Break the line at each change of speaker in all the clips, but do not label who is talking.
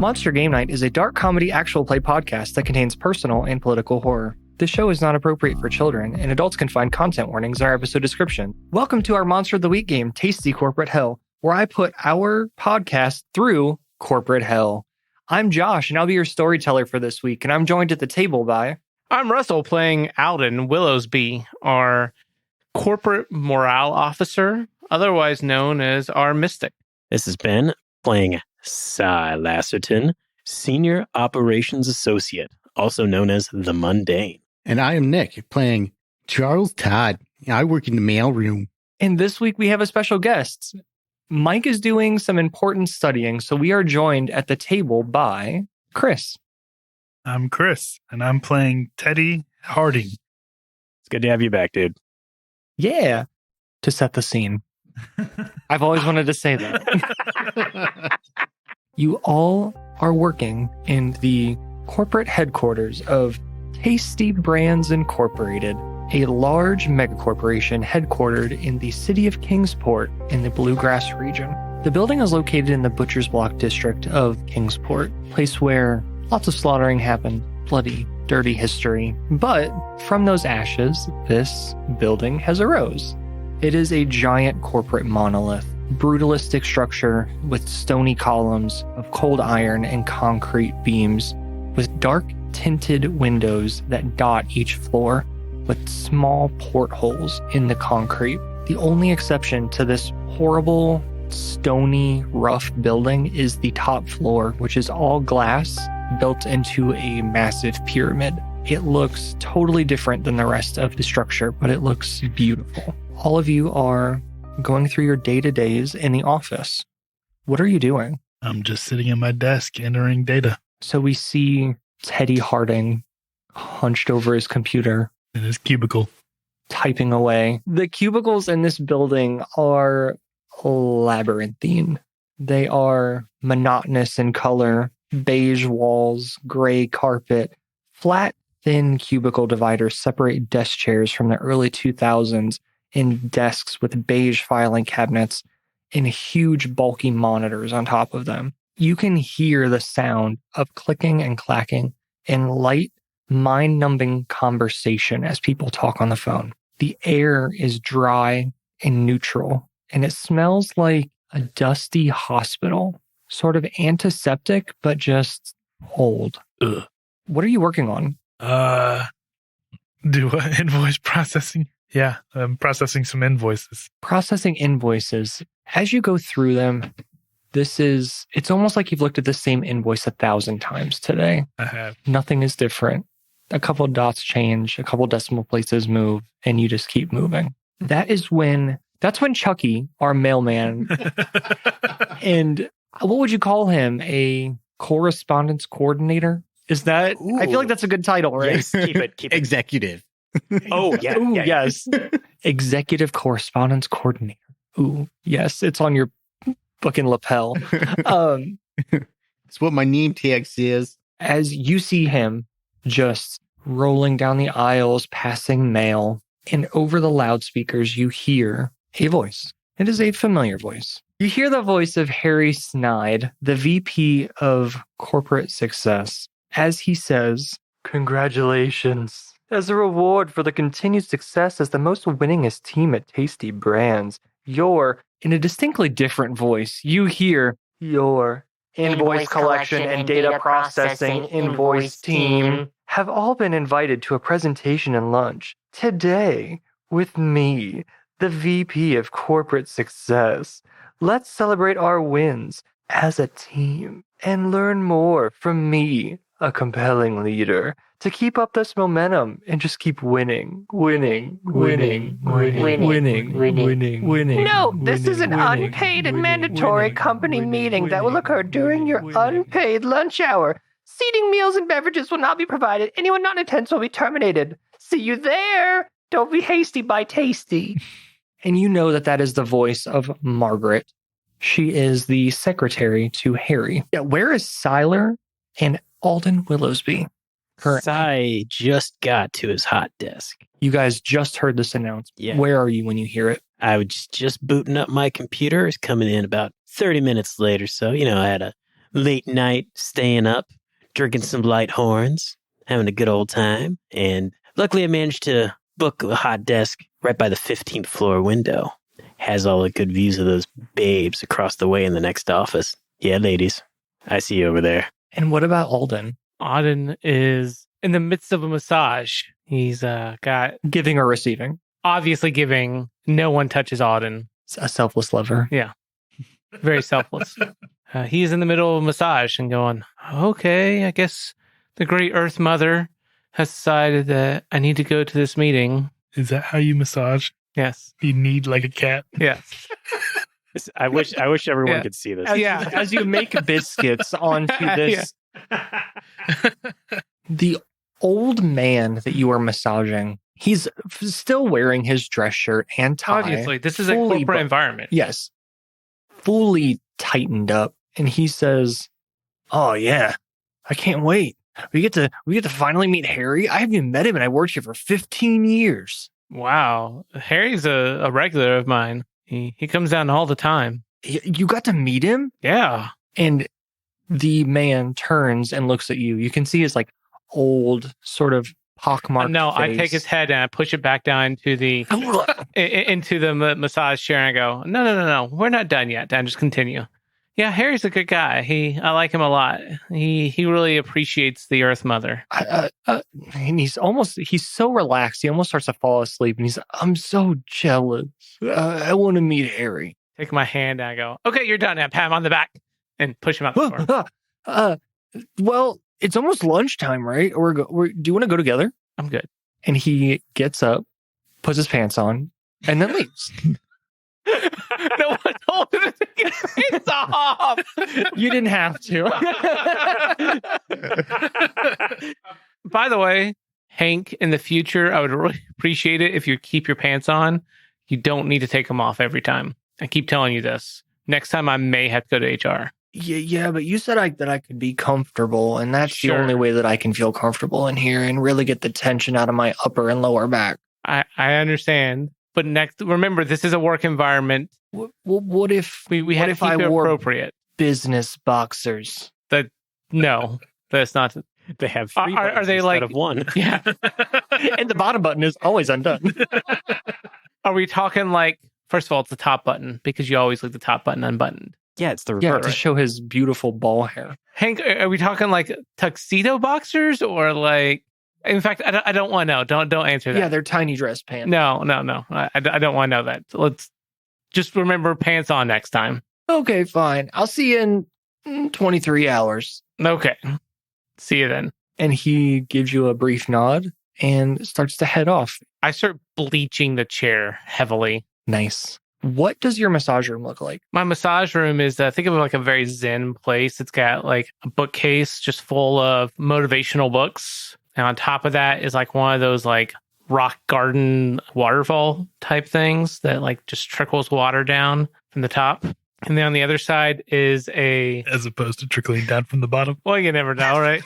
Monster Game Night is a dark comedy actual play podcast that contains personal and political horror. This show is not appropriate for children, and adults can find content warnings in our episode description. Welcome to our Monster of the Week game, Tasty Corporate Hell, where I put our podcast through corporate hell. I'm Josh, and I'll be your storyteller for this week, and I'm joined at the table by...
I'm Russell, playing Alden Willowsby, our corporate morale officer, otherwise known as our mystic.
This is Ben, playing Cy Lasserton, Senior Operations Associate, also known as the Mundane.
And I am Nick, playing Charles Todd. I work in the mailroom.
And this week we have a special guest. Mike is doing some important studying, so we are joined at the table by Chris.
I'm Chris, and I'm playing Teddy Harding.
It's good to have you back, dude.
Yeah, to set the scene. I've always wanted to say that. You all are working in the corporate headquarters of Tasty Brands Incorporated, a large megacorporation headquartered in the city of Kingsport in the Bluegrass region. The building is located in the Butcher's Block district of Kingsport, a place where lots of slaughtering happened, bloody, dirty history. But from those ashes, this building has arose. It is a giant corporate monolith, brutalistic structure with stony columns of cold iron and concrete beams, with dark tinted windows that dot each floor, with small portholes in the concrete. The only exception to this horrible, stony, rough building is the top floor, which is all glass, built into a massive pyramid. It looks totally different than the rest of the structure, but it looks beautiful. All of you are going through your day-to-days in the office. What are you doing?
I'm just sitting at my desk entering data.
So we see Teddy Harding hunched over his computer.
In his cubicle.
Typing away. The cubicles in this building are labyrinthine. They are monotonous in color, beige walls, gray carpet, flat, thin cubicle dividers separate desk chairs from the early 2000s in desks with beige filing cabinets and huge bulky monitors on top of them. You can hear the sound of clicking and clacking and light, mind-numbing conversation as people talk on the phone. The air is dry and neutral, and it smells like a dusty hospital, sort of antiseptic, but just old.
Ugh.
What are you working on?
Invoice processing. Yeah, I'm processing some invoices.
Processing invoices. As you go through them, it's almost like you've looked at the same invoice 1,000 times today.
I have.
Nothing is different. A couple of dots change, a couple decimal places move, and you just keep moving. That's when Chucky, our mailman, and what would you call him? A correspondence coordinator? Is that? Ooh. I feel like that's a good title, right?
Yes, keep it.
Executive.
Oh, yeah.
Ooh,
yeah.
Yes. Executive correspondence coordinator. Ooh, yes. It's on your fucking lapel.
It's what my name tag says.
As you see him just rolling down the aisles, passing mail, and over the loudspeakers, you hear a voice. It is a familiar voice. You hear the voice of Harry Snide, the VP of Corporate Success, as he says, "Congratulations. As a reward for the continued success as the most winningest team at Tasty Brands, you're," in a distinctly different voice, you hear, "your invoice collection and data processing invoice team have all been invited to a presentation and lunch today with me, the VP of Corporate Success. Let's celebrate our wins as a team and learn more from me, a compelling leader, to keep up this momentum and just keep winning. No, this is an unpaid and mandatory company meeting that will occur during your unpaid lunch hour. Seating, meals, and beverages will not be provided. Anyone not in attendance will be terminated. See you there. Don't be hasty by tasty." And you know that is the voice of Margaret. She is the secretary to Harry. Yeah, where is Siler and Alden Willowsby?
Cy just got to his hot desk.
You guys just heard this announcement.
Yeah.
Where are you when you hear it?
I was just booting up my computer. It's coming in about 30 minutes later. So, I had a late night, staying up, drinking some light horns, having a good old time. And luckily I managed to book a hot desk right by the 15th floor window. Has all the good views of those babes across the way in the next office. Yeah, ladies, I see you over there.
And what about Alden?
Auden is in the midst of a massage. He's got
Giving or receiving?
obviously giving. No one touches Auden.
It's a selfless lover.
Very selfless. He's in the middle of a massage and going, okay, I guess the great Earth Mother has decided that I need to go to this meeting.
Is that how you massage?
Yes.
You need like a cat?
Yes.
I wish everyone
Yeah.
could see this.
As you make biscuits onto this, the old man that you are massaging, he's still wearing his dress shirt and tie.
Obviously, this is a
fully
corporate
bu-
environment.
Yes. Fully tightened up. And he says, "Oh yeah, I can't wait. We get to finally meet Harry. I haven't even met him and I worked here for 15 years.
Wow. Harry's a regular of mine. He comes down all the time.
You got to meet him?"
Yeah.
And the man turns and looks at you. You can see his like old sort of pockmarked
No, I
face.
take his head and I push it back down into the massage chair and I go, no, we're not done yet. Dan, just continue. Yeah, Harry's a good guy. I like him a lot. He really appreciates the Earth Mother.
And he's so relaxed. He almost starts to fall asleep. And I'm so jealous. I want to meet Harry.
Take my hand and I go, okay, you're done now. Pat him on the back and push him out the door.
Well, it's almost lunchtime, right? Do you want to go together?
I'm good.
And he gets up, puts his pants on, and then leaves.
No one told him to get his pants off.
You didn't have to.
By the way, Hank, in the future, I would really appreciate it if you keep your pants on. You don't need to take them off every time. I keep telling you this. Next time I may have to go to HR.
Yeah, but you said that I could be comfortable, and that's
Sure.
the only way that I can feel comfortable in here and really get the tension out of my upper and lower back.
I understand. But remember, this is a work environment.
What if
We have to
if
keep
I
it
wore
appropriate.
business boxers?
No, that's not.
They have
Are-
3
are
buttons
they
instead
like-
of 1.
Yeah.
And the bottom button is always undone.
Are we talking like, first of all, it's the top button because you always leave the top button unbuttoned.
Yeah, it's the
Yeah,
reverse.
to show his beautiful ball hair.
Hank, are we talking like tuxedo boxers or like? In fact, I don't want to know. Don't answer that.
Yeah, they're tiny dress pants.
No. I don't want to know that. Let's just remember pants on next time.
Okay, fine. I'll see you in 23 hours.
Okay. See you then.
And he gives you a brief nod and starts to head off.
I start bleaching the chair heavily.
Nice. What does your massage room look like?
My massage room is, think of it like a very zen place. It's got like a bookcase just full of motivational books. And on top of that is like one of those like rock garden waterfall type things that like just trickles water down from the top. And then on the other side is
As opposed to trickling down from the bottom.
well, you never know, right?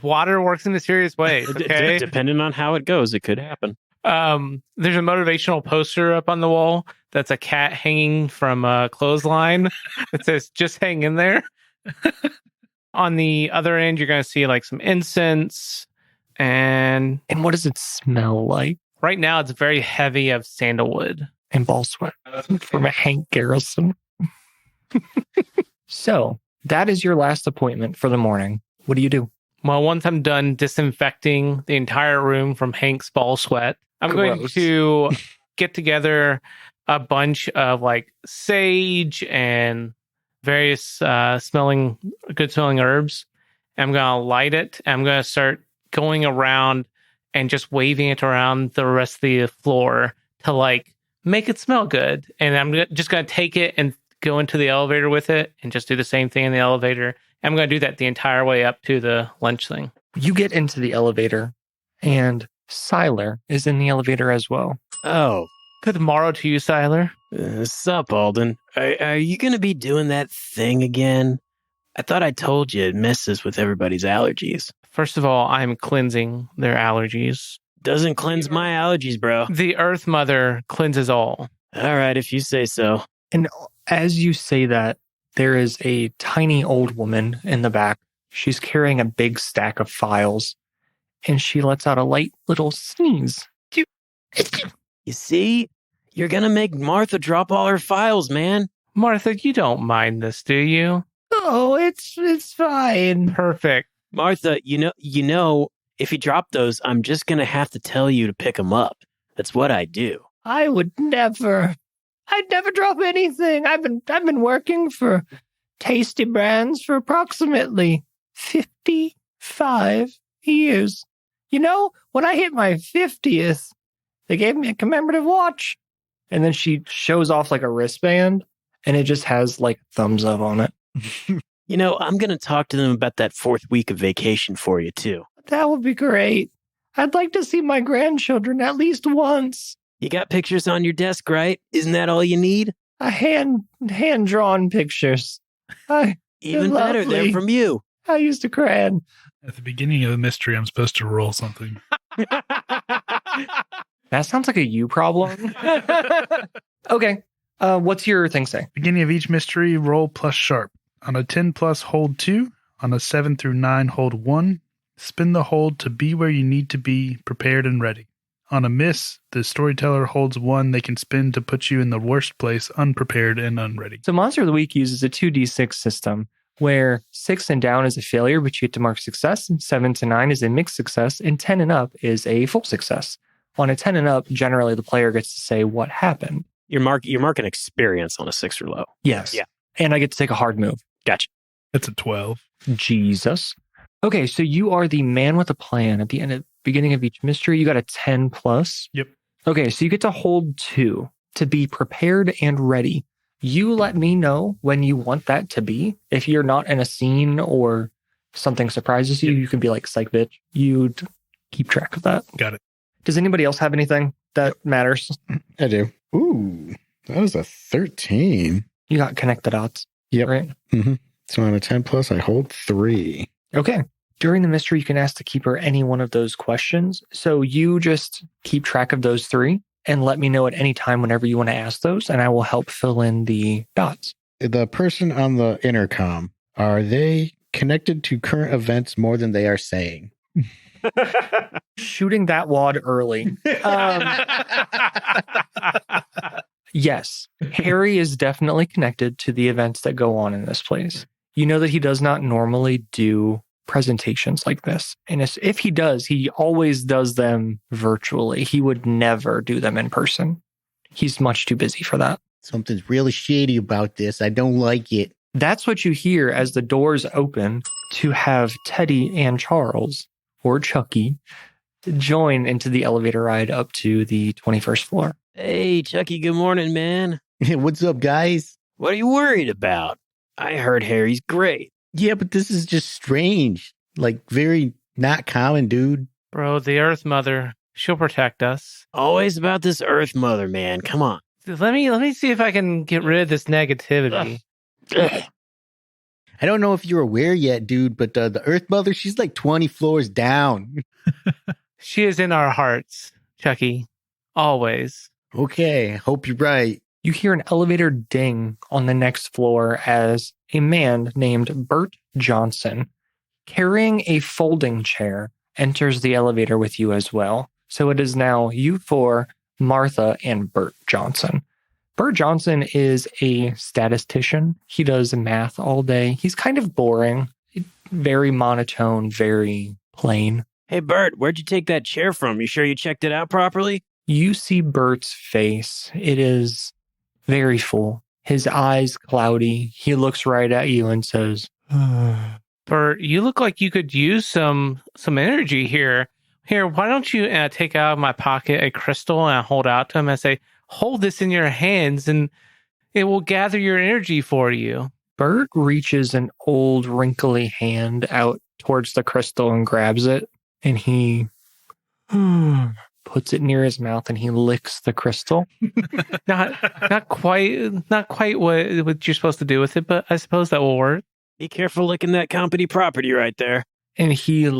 Water works in mysterious ways. Okay.
Depending on how it goes, it could happen.
There's a motivational poster up on the wall that's a cat hanging from a clothesline. It says, just hang in there. On the other end, you're going to see like some incense. And
And what does it smell like?
right now, it's very heavy of sandalwood.
And ball sweat from a Hank Garrison. So that is your last appointment for the morning. What do you do?
Well, once I'm done disinfecting the entire room from Hank's ball sweat, I'm going
Gross.
to get together a bunch of like sage and various good smelling herbs. I'm going to light it. I'm going to start going around and just waving it around the rest of the floor to like make it smell good. And I'm just going to take it and go into the elevator with it and just do the same thing in the elevator. I'm going to do that the entire way up to the lunch thing.
You get into the elevator, and Siler is in the elevator as well.
Oh,
Good morrow to you, Siler.
sup, Alden? Are you going to be doing that thing again? I thought I told you it messes with everybody's allergies.
First of all, I'm cleansing their allergies.
Doesn't cleanse my allergies, bro.
The Earth Mother cleanses all.
All right, if you say so.
And as you say that, there is a tiny old woman in the back. She's carrying a big stack of files, and she lets out a light little sneeze.
You see? You're going to make Martha drop all her files, man.
Martha, you don't mind this, do you?
Oh, it's fine.
Perfect.
Martha, you know, if you drop those, I'm just going to have to tell you to pick them up. That's what I do.
I would never. I'd never drop anything. I've been working for Tasty Brands for approximately 55 years. You know, when I hit my 50th, they gave me a commemorative watch. And then she shows off like a wristband, and it just has like thumbs up on it.
You know, I'm going to talk to them about that 4th week of vacation for you, too.
That would be great. I'd like to see my grandchildren at least once.
You got pictures on your desk, right? Isn't that all you need?
A hand-drawn pictures.
Even better, they're from you.
I used to crayon.
At the beginning of the mystery, I'm supposed to roll something.
That sounds like a you problem. Okay. What's your thing say?
Beginning of each mystery, roll plus sharp. On a 10 plus, hold 2. On a 7 through 9, hold 1. Spin the hold to be where you need to be, prepared and ready. On a miss, the storyteller holds 1 they can spin to put you in the worst place, unprepared and unready.
So Monster of the Week uses a 2d6 system where 6 and down is a failure, but you get to mark success, and 7 to 9 is a mixed success, and 10 and up is a full success. On a 10 and up, generally the player gets to say what happened.
You're marking experience on a 6 or low.
Yes.
Yeah.
And I get to take a hard move.
Gotcha.
That's a 12.
Jesus. Okay, so you are the man with a plan. At the beginning of each mystery, you got a 10 plus.
Yep.
Okay, so you get to hold 2 to be prepared and ready. You let me know when you want that to be. If you're not in a scene or something surprises you, you can be like, psych bitch. You'd keep track of that.
Got it.
Does anybody else have anything that matters?
I do. Ooh, that was a 13.
You got connect the dots.
Yep.
Right?
Mm-hmm. So on a 10 plus, I hold 3.
Okay. During the mystery, you can ask the keeper any one of those questions. So you just keep track of those 3 and let me know at any time whenever you want to ask those, and I will help fill in the dots.
The person on the intercom, are they connected to current events more than they are saying?
Shooting that wad early. Yes, Harry is definitely connected to the events that go on in this place. You know that he does not normally do presentations like this. And if he does, he always does them virtually. He would never do them in person. He's much too busy for that.
Something's really shady about this. I don't like it.
That's what you hear as the doors open to have Teddy and Charles, or Chucky, join into the elevator ride up to the 21st floor.
Hey, Chucky, good morning, man.
What's up, guys?
What are you worried about? I heard Harry's great.
Yeah, but this is just strange. Like, very not common, dude.
Bro, the Earth Mother, she'll protect us.
Always about this Earth Mother, man. Come on.
Let me see if I can get rid of this negativity.
Ugh.
I don't know if you're aware yet, dude, but the Earth Mother, she's like 20 floors down.
She is in our hearts, Chucky. Always.
Okay, hope you're right.
You hear an elevator ding on the next floor as a man named Bert Johnson, carrying a folding chair, enters the elevator with you as well. So it is now you 4, Martha, and Bert Johnson. Bert Johnson is a statistician. He does math all day. He's kind of boring, very monotone, very plain.
Hey, Bert, where'd you take that chair from? You sure you checked it out properly?
You see Bert's face. It is very full. His eyes cloudy. He looks right at you and says,
Bert, you look like you could use some energy here. Here, why don't you take out of my pocket a crystal and hold out to him and say, hold this in your hands and it will gather your energy for you.
Bert reaches an old wrinkly hand out towards the crystal and grabs it, and he puts it near his mouth and he licks the crystal.
Not quite what you're supposed to do with it, but I suppose that will work.
Be careful licking that company property right there.
And he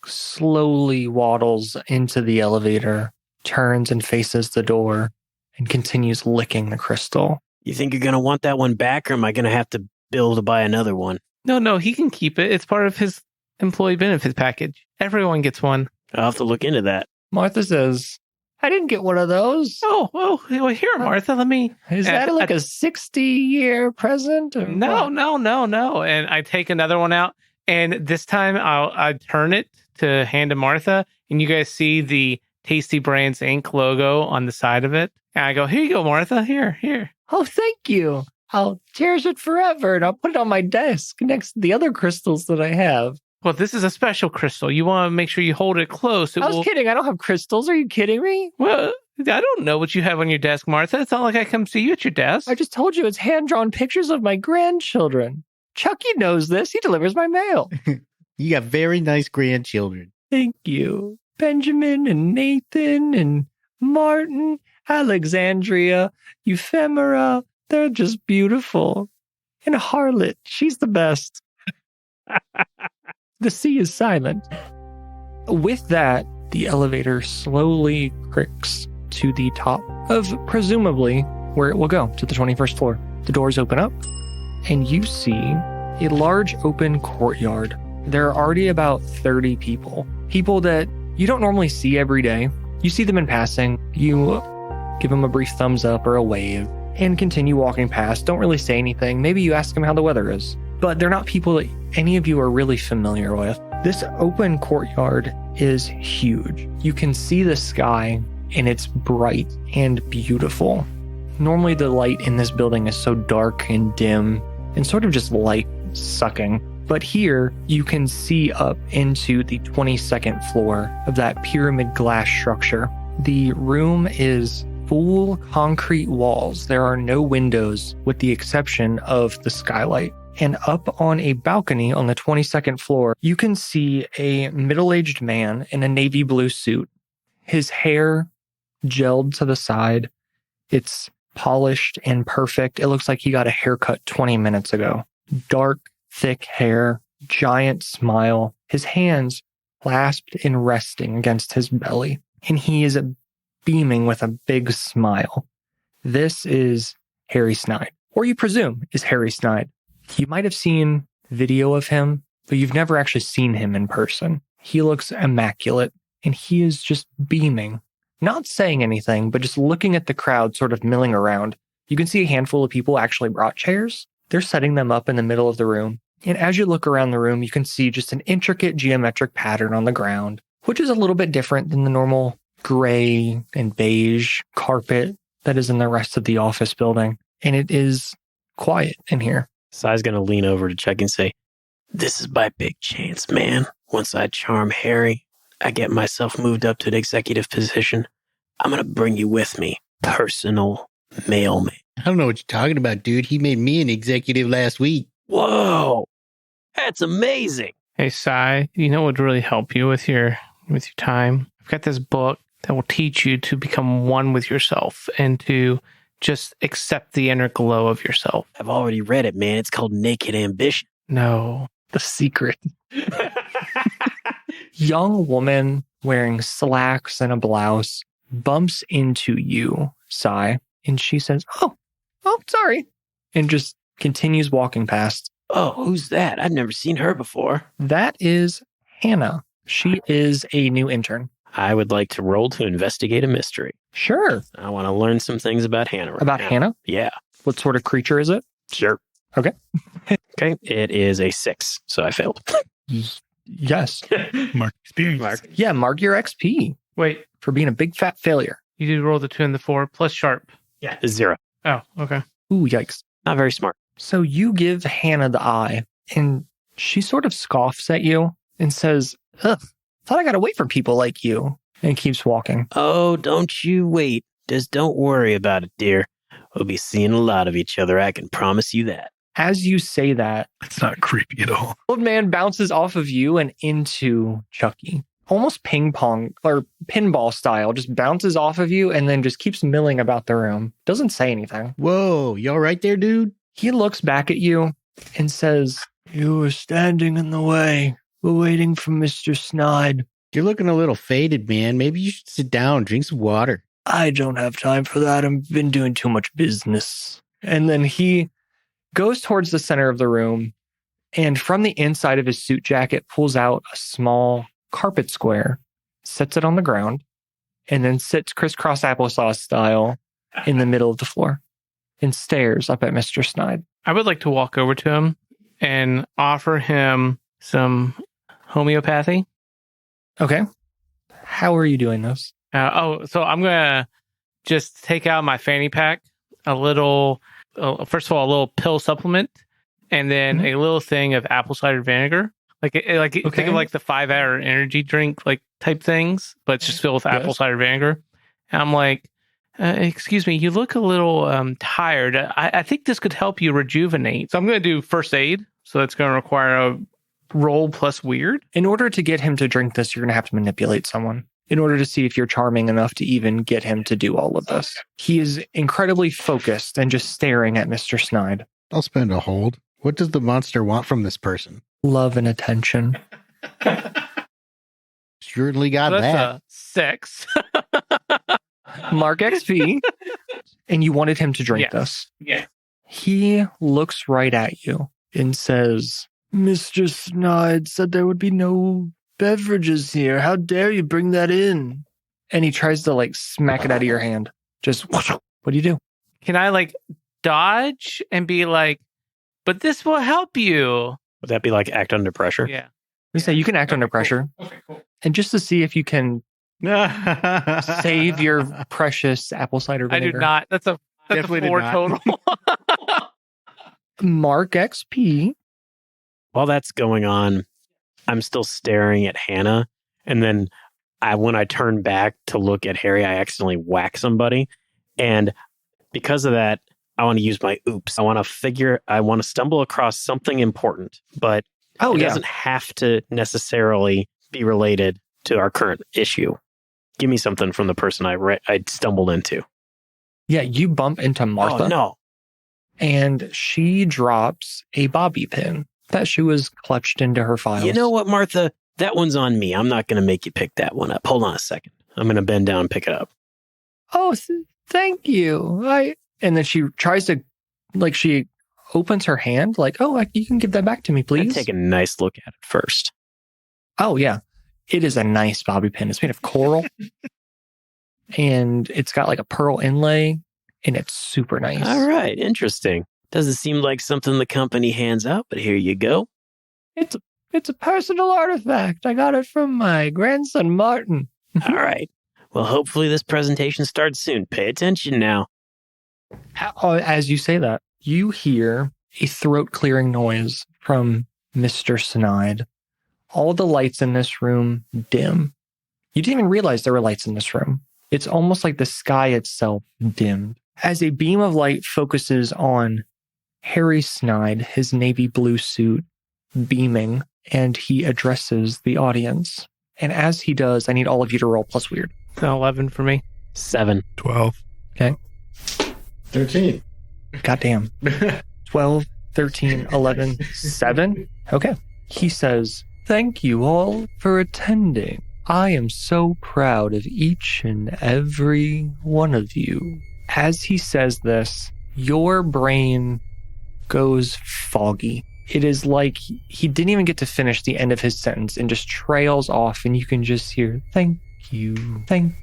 slowly waddles into the elevator, turns and faces the door, and continues licking the crystal.
You think you're going to want that one back, or am I going to have to bill to buy another one?
No, he can keep it. It's part of his employee benefits package. Everyone gets one.
I'll have to look into that.
Martha says, I didn't get one of those.
Oh, well, here, Martha, let me...
Is that like a 60-year present? Or
No. And I take another one out, and this time I turn it to hand to Martha, and you guys see the Tasty Brands Inc. logo on the side of it. And I go, here you go, Martha. Here.
Oh, thank you. I'll cherish it forever, and I'll put it on my desk next to the other crystals that I have.
Well, this is a special crystal. You want to make sure you hold it close.
I was kidding. I don't have crystals. Are you kidding me?
Well, I don't know what you have on your desk, Martha. It's not like I come see you at your desk.
I just told you it's hand-drawn pictures of my grandchildren. Chucky knows this. He delivers my mail.
You got very nice grandchildren.
Thank you. Benjamin and Nathan and Martin, Alexandria, Euphemera. They're just beautiful. And Harlot, she's the best. The sea is silent. With that, the elevator slowly creaks to the top of presumably where it will go, to the 21st floor. The doors open up, and you see a large open courtyard. There are already about 30 people that you don't normally see every day. You see them in passing. You give them a brief thumbs up or a wave and continue walking past. Don't really say anything. Maybe you ask them how the weather is. But they're not people that any of you are really familiar with. This open courtyard is huge. You can see the sky, and it's bright and beautiful. Normally the light in this building is so dark and dim and sort of just light sucking. But here you can see up into the 22nd floor of that pyramid glass structure. The room is full concrete walls. There are no windows with the exception of the skylight. And up on a balcony on the 22nd floor, you can see a middle-aged man in a navy blue suit. His hair gelled to the side. It's polished and perfect. It looks like he got a haircut 20 minutes ago. Dark, thick hair, giant smile. His hands clasped and resting against his belly. And he is beaming with a big smile. This is Harry Snide, or you presume is Harry Snide. You might have seen video of him, but you've never actually seen him in person. He looks immaculate, and he is just beaming, not saying anything, but just looking at the crowd sort of milling around. You can see a handful of people actually brought chairs. They're setting them up in the middle of the room. And as you look around the room, you can see just an intricate geometric pattern on the ground, which is a little bit different than the normal gray and beige carpet that is in the rest of the office building. And it is quiet in here.
Sai's going to lean over to Chuck and say, this is my big chance, man. Once I charm Harry, I get myself moved up to an executive position. I'm going to bring you with me. Personal mailman.
I don't know what you're talking about, dude. He made me an executive last week.
Whoa. That's amazing.
Hey, Sai, you know what would really help you with your time? I've got this book that will teach you to become one with yourself and to just accept the inner glow of yourself.
I've already read it, man. It's called Naked Ambition.
No.
The secret. Young woman wearing slacks and a blouse bumps into you, Sai, and she says, oh, sorry, and just continues walking past.
Oh, who's that? I've never seen her before.
That is Hannah. She is a new intern.
I would like to roll to investigate a mystery.
Sure.
I want to learn some things about Hannah.
About Hannah?
Yeah.
What sort of creature is it?
Sure.
Okay.
Okay. It is a 6, so I failed.
Yes.
Mark experience.
Yeah, mark your XP
Wait,
for being a big fat failure.
you did roll the 2 and the 4 plus sharp.
Yeah. 0.
Oh, okay.
Ooh, yikes.
Not very smart.
So you give Hannah the eye, and she sort of scoffs at you and says, ugh, thought I gotta wait for people like you, and keeps walking.
Oh, don't you wait. Just don't worry about it, dear. We'll be seeing a lot of each other. I can promise you that.
As you say that,
It's not creepy at all.
old man bounces off of you and into Chucky. Almost ping pong or pinball style, just bounces off of you and then just keeps milling about the room. Doesn't say anything.
Whoa, you all right there, dude?
He looks back at you and says, you were standing in the way. We're waiting for Mr. Snide.
You're looking a little faded, man. Maybe you should sit down, drink some water.
I don't have time for that. I've been doing too much business. And then he goes towards the center of the room, and from the inside of his suit jacket pulls out a small carpet square, sets it on the ground, and then sits crisscross applesauce style in the middle of the floor and stares up at Mr. Snide.
I would like to walk over to him and offer him some homeopathy.
Okay. How are you doing this?
So I'm going to just take out my fanny pack, a little, first of all, a little pill supplement, and then a little thing of apple cider vinegar. Think of like the 5-hour energy drink like type things, but it's just filled with apple cider vinegar. And I'm like, excuse me, you look a little tired. I think this could help you rejuvenate. So I'm going to do first aid. So that's going to require a roll plus weird.
In order to get him to drink this, you're going to have to manipulate someone in order to see if you're charming enough to even get him to do all of this. He is incredibly focused and just staring at Mr. Snide.
I'll spend a hold. What does the monster want from this person?
Love and attention.
Surely got
so
that.
That's a 6.
Mark XP. And you wanted him to drink this.
Yeah.
He looks right at you and says, Mr. Snide said there would be no beverages here. How dare you bring that in? And he tries to like smack it out of your hand. Just, what do you do?
Can I like dodge and be like, but this will help you?
Would that be like act under pressure?
Yeah.
We say you can act under pressure.
Okay, cool.
And just to see if you can save your precious apple cider vinegar.
I do not. That's a
Definitely
4
did not.
total.
Mark XP.
While that's going on, I'm still staring at Hannah. And then when I turn back to look at Harry, I accidentally whack somebody. And because of that, I want to use my oops. I want to stumble across something important, but it doesn't have to necessarily be related to our current issue. Give me something from the person I stumbled into.
Yeah, you bump into Martha.
Oh, no.
And she drops a bobby pin that she was clutched into her files.
You know what, Martha? That one's on me. I'm not going to make you pick that one up. Hold on a second. I'm going to bend down and pick it up.
Oh, thank you. And then she tries to, like, she opens her hand, like, you can give that back to me, please.
Take a nice look at it first.
Oh, yeah. It is a nice bobby pin. It's made of coral. And it's got like a pearl inlay, and it's super nice.
All right. Interesting. Doesn't seem like something the company hands out, but here you go.
It's a personal artifact. I got it from my grandson, Martin.
All right. Well, hopefully this presentation starts soon. Pay attention now.
As you say that, you hear a throat-clearing noise from Mr. Snide. All the lights in this room dim. You didn't even realize there were lights in this room. It's almost like the sky itself dimmed. As a beam of light focuses on Harry Snide, his navy blue suit beaming, and he addresses the audience. And as he does, I need all of you to roll plus weird.
11 for me.
7.
12.
Okay.
13.
Goddamn. 12, 13, 11, 7. Okay. He says, "Thank you all for attending. I am so proud of each and every one of you." As he says this, your brain goes foggy. It is like he didn't even get to finish the end of his sentence and just trails off, and you can just hear "thank you,"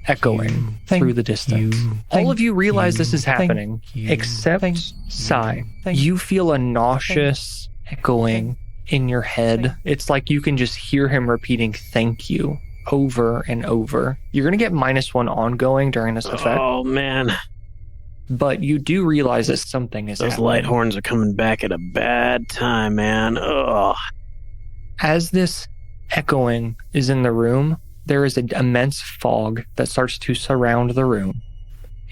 echoing through the distance. All of you realize this is happening, except Sai. You feel a nauseous echoing in your head. It's like you can just hear him repeating "thank you" over and over. You're going to get -1 ongoing during this effect.
Oh, man.
But you do realize that something is
Those
happening.
light horns are coming back at a bad time, man. Ugh.
As this echoing is in the room, there is an immense fog that starts to surround the room.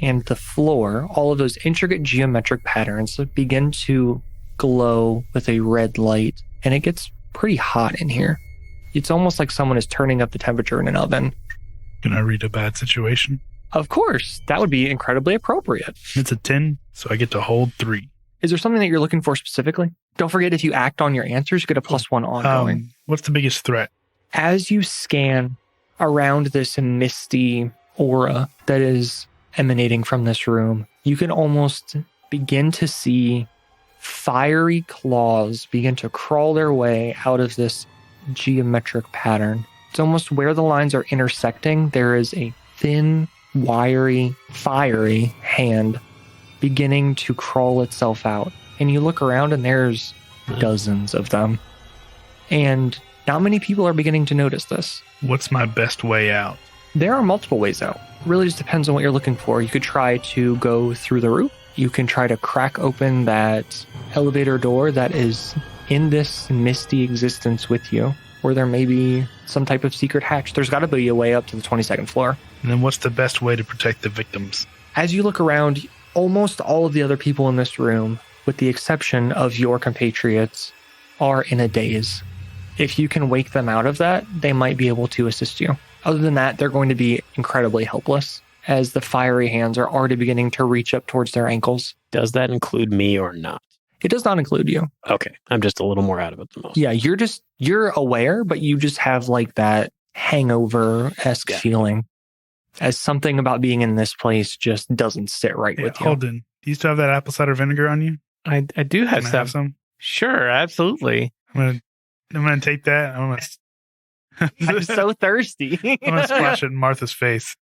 And the floor, all of those intricate geometric patterns begin to glow with a red light. And it gets pretty hot in here. It's almost like someone is turning up the temperature in an oven.
Can I read a bad situation?
Of course, that would be incredibly appropriate.
It's a 10, so I get to hold 3.
Is there something that you're looking for specifically? Don't forget, if you act on your answers, you get a +1 ongoing.
What's the biggest threat?
As you scan around this misty aura that is emanating from this room, you can almost begin to see fiery claws begin to crawl their way out of this geometric pattern. It's almost where the lines are intersecting. There is a thin, wiry, fiery hand beginning to crawl itself out. And you look around and there's dozens of them. And not many people are beginning to notice this.
What's my best way out?
There are multiple ways out. Really just depends on what you're looking for. You could try to go through the roof. You can try to crack open that elevator door that is in this misty existence with you. Or there may be some type of secret hatch. There's got to be a way up to the 22nd floor.
And then what's the best way to protect the victims?
As you look around, almost all of the other people in this room, with the exception of your compatriots, are in a daze. If you can wake them out of that, they might be able to assist you. Other than that, they're going to be incredibly helpless, as the fiery hands are already beginning to reach up towards their ankles.
Does that include me or not?
It does not include you.
Okay, I'm just a little more out of it than most.
Yeah, you're aware, but you just have like that hangover-esque feeling, as something about being in this place just doesn't sit right with you.
Holden, do you still have that apple cider vinegar on you?
I do have
Can I
some.
have some?
Sure, absolutely.
I'm gonna take that.
I'm so thirsty.
I'm gonna splash it in Martha's face.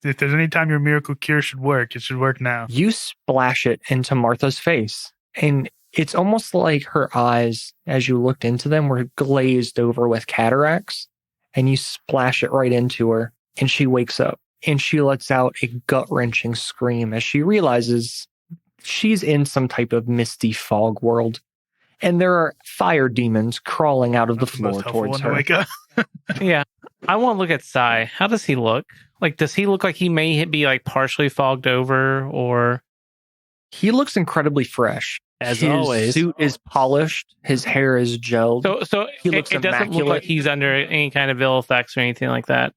If there's any time your miracle cure should work, it should work now.
You splash it into Martha's face, and it's almost like her eyes, as you looked into them, were glazed over with cataracts, and you splash it right into her, and she wakes up, and she lets out a gut-wrenching scream as she realizes she's in some type of misty fog world, and there are fire demons crawling out of the floor towards her.
Wake up.
Yeah. I want to look at Sai. How does he look? Like, does he look like he may be like partially fogged over, or?
He looks incredibly fresh.
As
His
always.
suit is polished. His hair is gelled.
So
He looks
it doesn't look
immaculate.
like he's under any kind of ill effects or anything like that.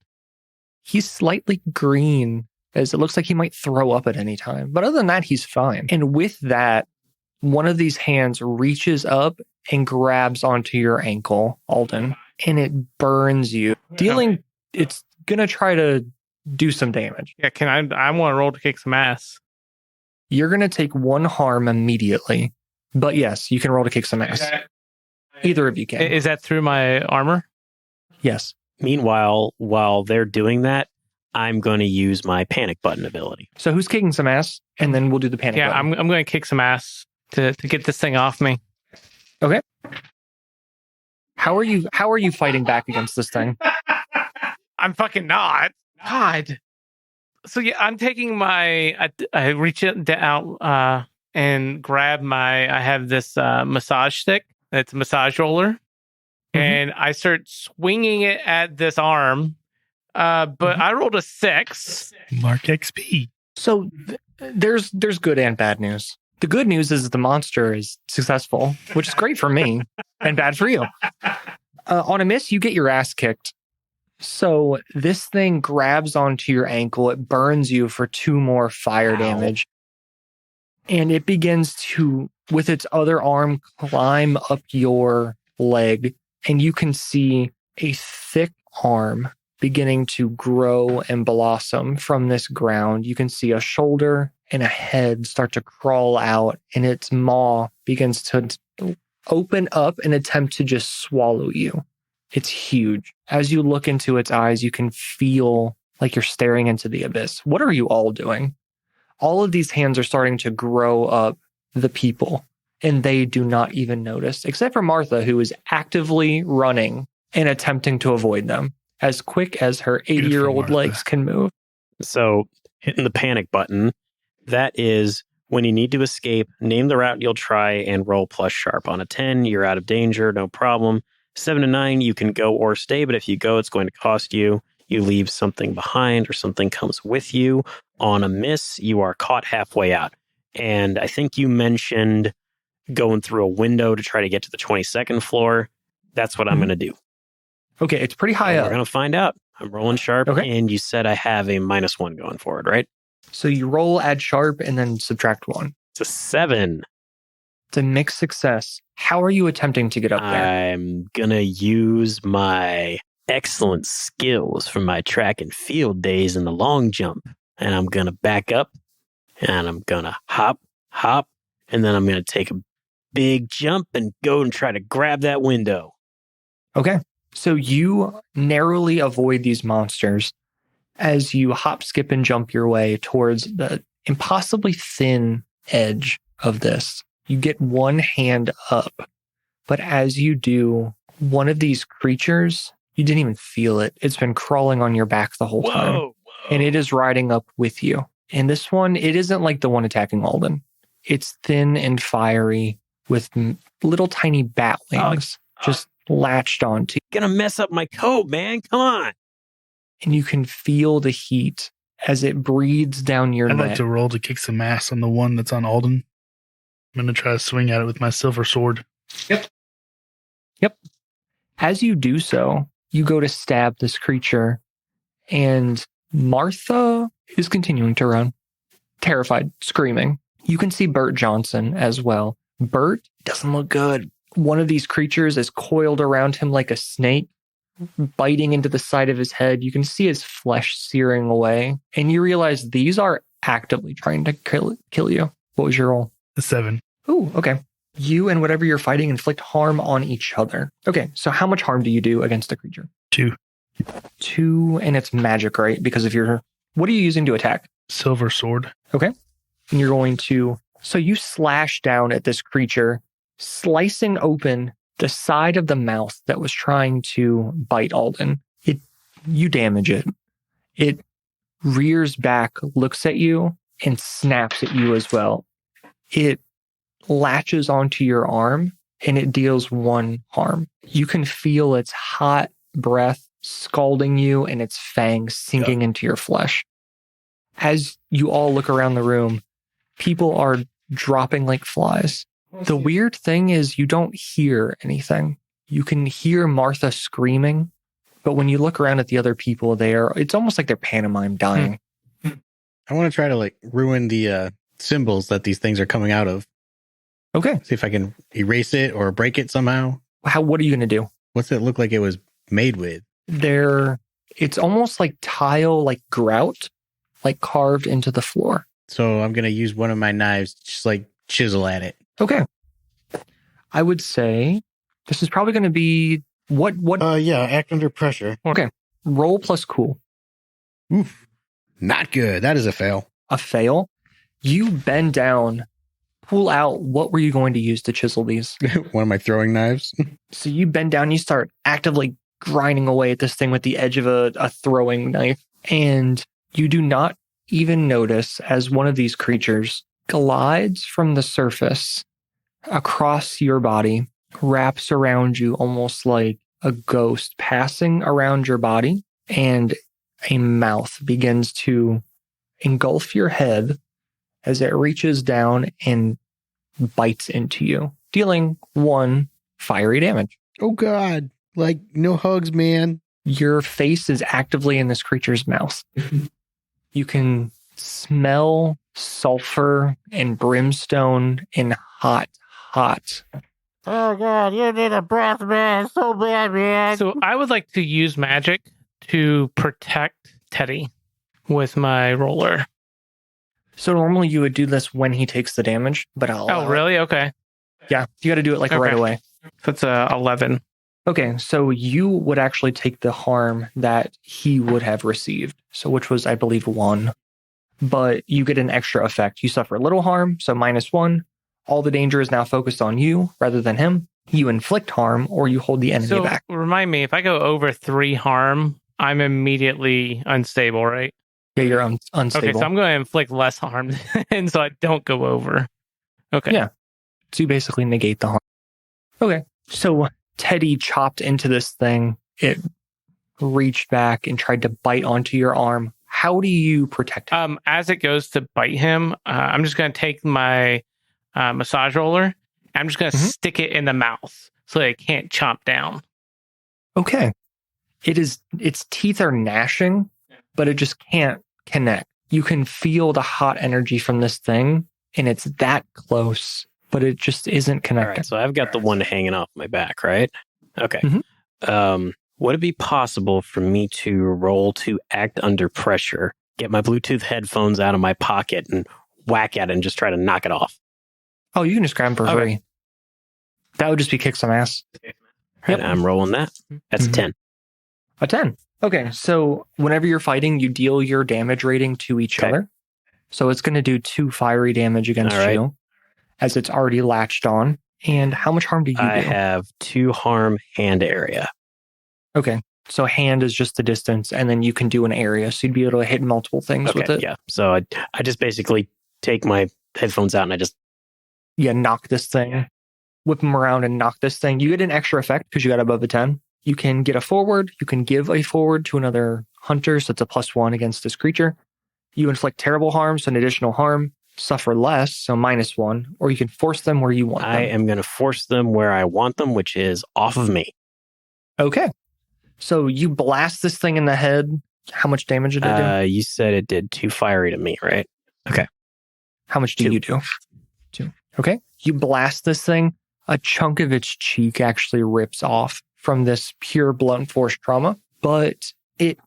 He's slightly green, as it looks like he might throw up at any time. But other than that, he's fine. And with that, one of these hands reaches up and grabs onto your ankle, Alden, and it burns you. It's going to try to do some damage.
Yeah, I want to roll to kick some ass.
You're going to take 1 harm immediately. But yes, you can roll to kick some ass. Either of you can.
Is that through my armor?
Yes.
Meanwhile, while they're doing that, I'm going to use my panic button ability.
So who's kicking some ass? And then we'll do the panic
Yeah,
button.
I'm going to kick some ass to get this thing off me.
Okay. How are you fighting back against this thing?
I'm fucking not. God. So yeah, I'm taking I reach it out and grab I have this massage stick. It's a massage roller. And I start swinging it at this arm. But I rolled a 6.
Mark XP.
So there's good and bad news. The good news is the monster is successful, which is great for me and bad for you. On a miss, you get your ass kicked. So this thing grabs onto your ankle. It burns you for 2 more fire damage. And it begins to, with its other arm, climb up your leg. And you can see a thick arm beginning to grow and blossom from this ground. You can see a shoulder and a head start to crawl out, and its maw begins to open up and attempt to just swallow you. It's huge. As you look into its eyes, you can feel like you're staring into the abyss. What are you all doing? All of these hands are starting to grow up the people, and they do not even notice, except for Martha, who is actively running and attempting to avoid them as quick as her 80-year-old legs can move.
So hitting the panic button, that is when you need to escape, name the route you'll try and roll plus sharp. On a 10, you're out of danger, no problem. 7 to 9, you can go or stay, but if you go, it's going to cost you. You leave something behind or something comes with you. On a miss, you are caught halfway out. And I think you mentioned going through a window to try to get to the 22nd floor. That's what I'm going to do.
Okay, it's pretty high up.
We're going to find out. I'm rolling sharp,
Okay.
and you said I have a -1 going forward, right?
So you roll, add sharp, and then subtract 1.
It's a 7.
It's a mixed success. How are you attempting to get up there?
I'm going to use my excellent skills from my track and field days in the long jump, and I'm going to back up And I'm going to hop, and then I'm going to take a big jump and go and try to grab that window.
Okay. So you narrowly avoid these monsters as you hop, skip, and jump your way towards the impossibly thin edge of this. You get one hand up, but as you do, one of these creatures, you didn't even feel it. It's been crawling on your back the whole time.
Whoa.
And it is riding up with you. And this one, it isn't like the one attacking Alden. It's thin and fiery with little tiny bat wings just latched onto.
Gonna mess up my coat, man. Come on.
And you can feel the heat as it breathes down your
I'd
neck.
like to roll to kick some ass on the one that's on Alden. I'm going to try to swing at it with my silver sword.
Yep. As you do so, you go to stab this creature, and Martha is continuing to run, terrified, screaming. You can see Bert Johnson as well. Bert doesn't look good. One of these creatures is coiled around him like a snake, biting into the side of his head. You can see his flesh searing away, and you realize these are actively trying to kill you. What was your roll?
A 7.
Ooh, okay. You and whatever you're fighting inflict harm on each other. Okay, so how much harm do you do against a creature?
2.
2, and it's magic, right? Because if you're... What are you using to attack?
Silver sword.
Okay. And you're going to... So you slash down at this creature, slicing open the side of the mouth that was trying to bite Alden. You damage it. It rears back, looks at you, and snaps at you as well. It latches onto your arm, and it deals 1 harm. You can feel its hot breath scalding you and its fangs sinking into your flesh. As you all look around the room, people are dropping like flies. The weird thing is you don't hear anything. You can hear Martha screaming, but when you look around at the other people there, it's almost like they're pantomime dying.
I want to try to ruin the symbols that these things are coming out of.
Okay.
See if I can erase it or break it somehow.
What are you going to do?
What's it look like it was made with?
It's almost like tile, like grout, like carved into the floor.
So I'm going to use one of my knives, just chisel at it.
Okay. I would say this is probably going to be what?
Yeah, act under pressure.
Okay. Roll plus cool.
Oof. Not good. That is a fail.
A fail. You bend down, pull out. What were you going to use to chisel these?
One of my throwing knives.
So you bend down, you start actively grinding away at this thing with the edge of a throwing knife. And you do not even notice as one of these creatures glides from the surface across your body, wraps around you almost like a ghost passing around your body, and a mouth begins to engulf your head as it reaches down and bites into you, dealing 1 fiery damage.
Oh, God. No hugs, man.
Your face is actively in this creature's mouth. You can smell sulfur and brimstone and hot.
Oh, God, you need a breath, man. So bad, man.
So I would like to use magic to protect Teddy with my roller.
So normally you would do this when he takes the damage, but I'll...
Oh, really? Okay.
Yeah, you got to do it right away.
That's 11.
Okay, so you would actually take the harm that he would have received, so which was, I believe, 1. But you get an extra effect. You suffer a little harm, so -1. All the danger is now focused on you rather than him. You inflict harm, or you hold the enemy back.
Remind me, if I go over 3 harm, I'm immediately unstable, right?
Yeah, you're unstable.
Okay, so I'm going to inflict less harm, and so I don't go over. Okay.
Yeah. So you basically negate the harm. Okay, so Teddy chopped into this thing. It reached back and tried to bite onto your arm. How do you protect him?
As it goes to bite him, I'm just going to take my massage roller. I'm just going to stick it in the mouth so that it can't chomp down.
Okay. Its teeth are gnashing, but it just can't connect. You can feel the hot energy from this thing, and it's that close, but it just isn't connected.
All right, so I've got the one hanging off my back, right? Okay.
Mhm.
Would it be possible for me to roll to act under pressure, get my Bluetooth headphones out of my pocket, and whack at it and just try to knock it off.
Oh, you can just grab him for free. That would just be kick some ass.
Right, I'm rolling that. That's a 10.
A 10. Okay, so whenever you're fighting, you deal your damage rating to each other. So it's going to do 2 fiery damage against you, as it's already latched on. And how much harm do you do?
I have 2 harm hand area.
Okay, so hand is just the distance, and then you can do an area, so you'd be able to hit multiple things with it.
Yeah, so I just basically take my headphones out and I just...
knock this thing, whip them around and knock this thing. You get an extra effect because you got above a 10. You can get a forward. You can give a forward to another hunter, so it's a +1 against this creature. You inflict terrible harm, so an additional harm. Suffer less, so -1. Or you can force them where you want them.
I am going to force them where I want them, which is off of me.
Okay. So you blast this thing in the head. How much damage did it do?
You said it did 2 fiery to me, right? Okay.
How much do
2.
you do? 2. Okay. You blast this thing. A chunk of its cheek actually rips off from this pure blunt force trauma, but it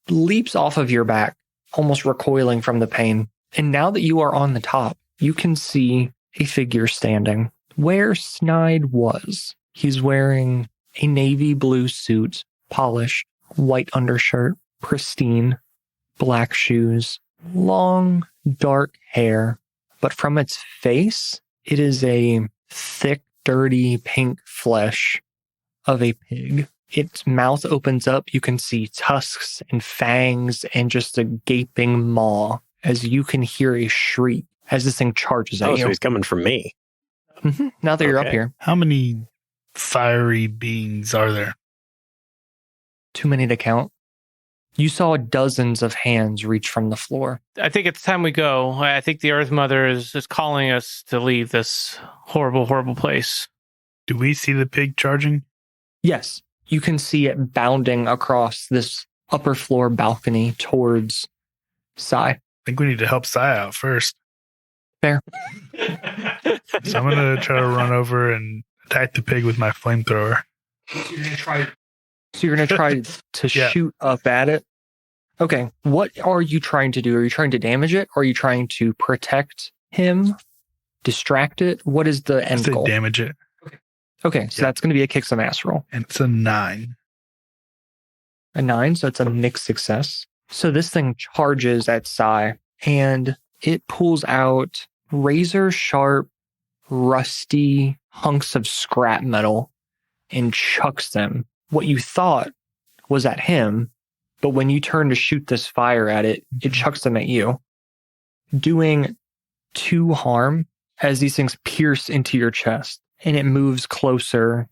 leaps off of your back, almost recoiling from the pain. And now that you are on the top, you can see a figure standing where Snide was. He's wearing a navy blue suit, polished, white undershirt, pristine, black shoes, long, dark hair. But from its face, it is a thick, dirty pink flesh of a pig. Its mouth opens up. You can see tusks and fangs and just a gaping maw as you can hear a shriek as this thing charges at you.
So he's coming for me.
Now that you're up here.
How many fiery beings are there?
Too many to count. You saw dozens of hands reach from the floor.
I think it's time we go. I think the Earth Mother is calling us to leave this horrible, horrible place.
Do we see the pig charging?
Yes. You can see it bounding across this upper floor balcony towards Sai.
I think we need to help Sai out first.
Fair.
So I'm going to try to run over and attack the pig with my flamethrower.
So you're going to try to shoot up at it? Okay. What are you trying to do? Are you trying to damage it? Or are you trying to protect him? Distract it? What is the end goal?
Damage it.
Okay, so that's going to be a kick some ass roll.
And it's a 9.
A 9, so it's a mixed success. So this thing charges at Sai, and it pulls out razor sharp, rusty hunks of scrap metal and chucks them. What you thought was at him, but when you turn to shoot this fire at it, it chucks them at you, doing 2 harm as these things pierce into your chest. And it moves closer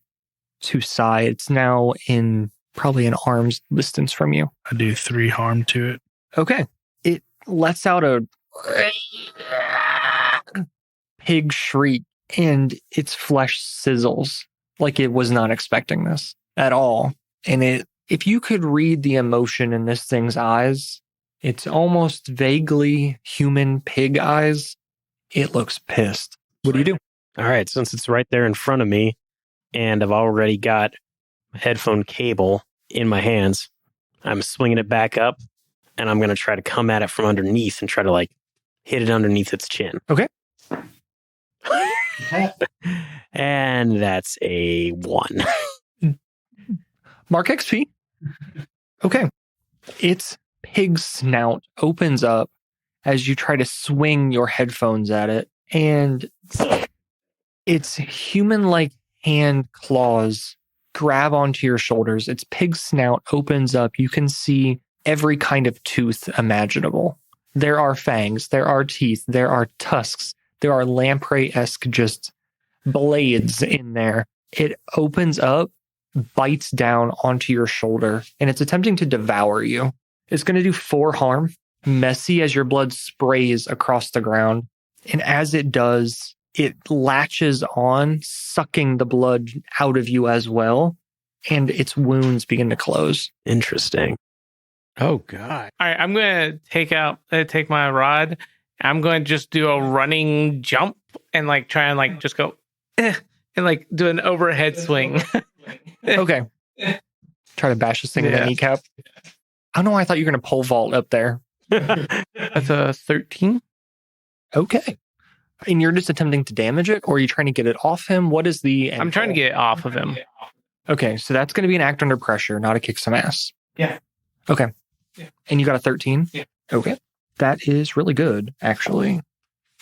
to Sai. It's now in probably an arm's distance from you.
I do 3 harm to it.
Okay. It lets out a pig shriek, and its flesh sizzles like it was not expecting this at all. And if you could read the emotion in this thing's eyes, it's almost vaguely human pig eyes. It looks pissed. What do you do?
All right, since it's right there in front of me, and I've already got a headphone cable in my hands, I'm swinging it back up, and I'm going to try to come at it from underneath and try to, hit it underneath its chin.
Okay.
And that's a 1.
Mark XP. Okay. Its pig snout opens up as you try to swing your headphones at it, and its human-like hand claws grab onto your shoulders. Its pig snout opens up. You can see every kind of tooth imaginable. There are fangs. There are teeth. There are tusks. There are lamprey-esque just blades in there. It opens up, bites down onto your shoulder, and it's attempting to devour you. It's going to do 4 harm, messy as your blood sprays across the ground. And as it does, it latches on, sucking the blood out of you as well, and its wounds begin to close.
Interesting.
Oh, God.
All right, I'm going to take my rod. I'm going to just do a running jump and try and just go and do an overhead swing.
Okay. Try to bash this thing in the kneecap. I don't know why I thought you were going to pole vault up there.
That's a 13.
Okay. And you're just attempting to damage it, or are you trying to get it off him? What is the end
I'm trying to
goal?
get it off of him.
Okay, so that's going to be an act under pressure, not a kick some ass.
Yeah.
Okay.
Yeah.
And you got a 13?
Yeah.
Okay. That is really good, actually.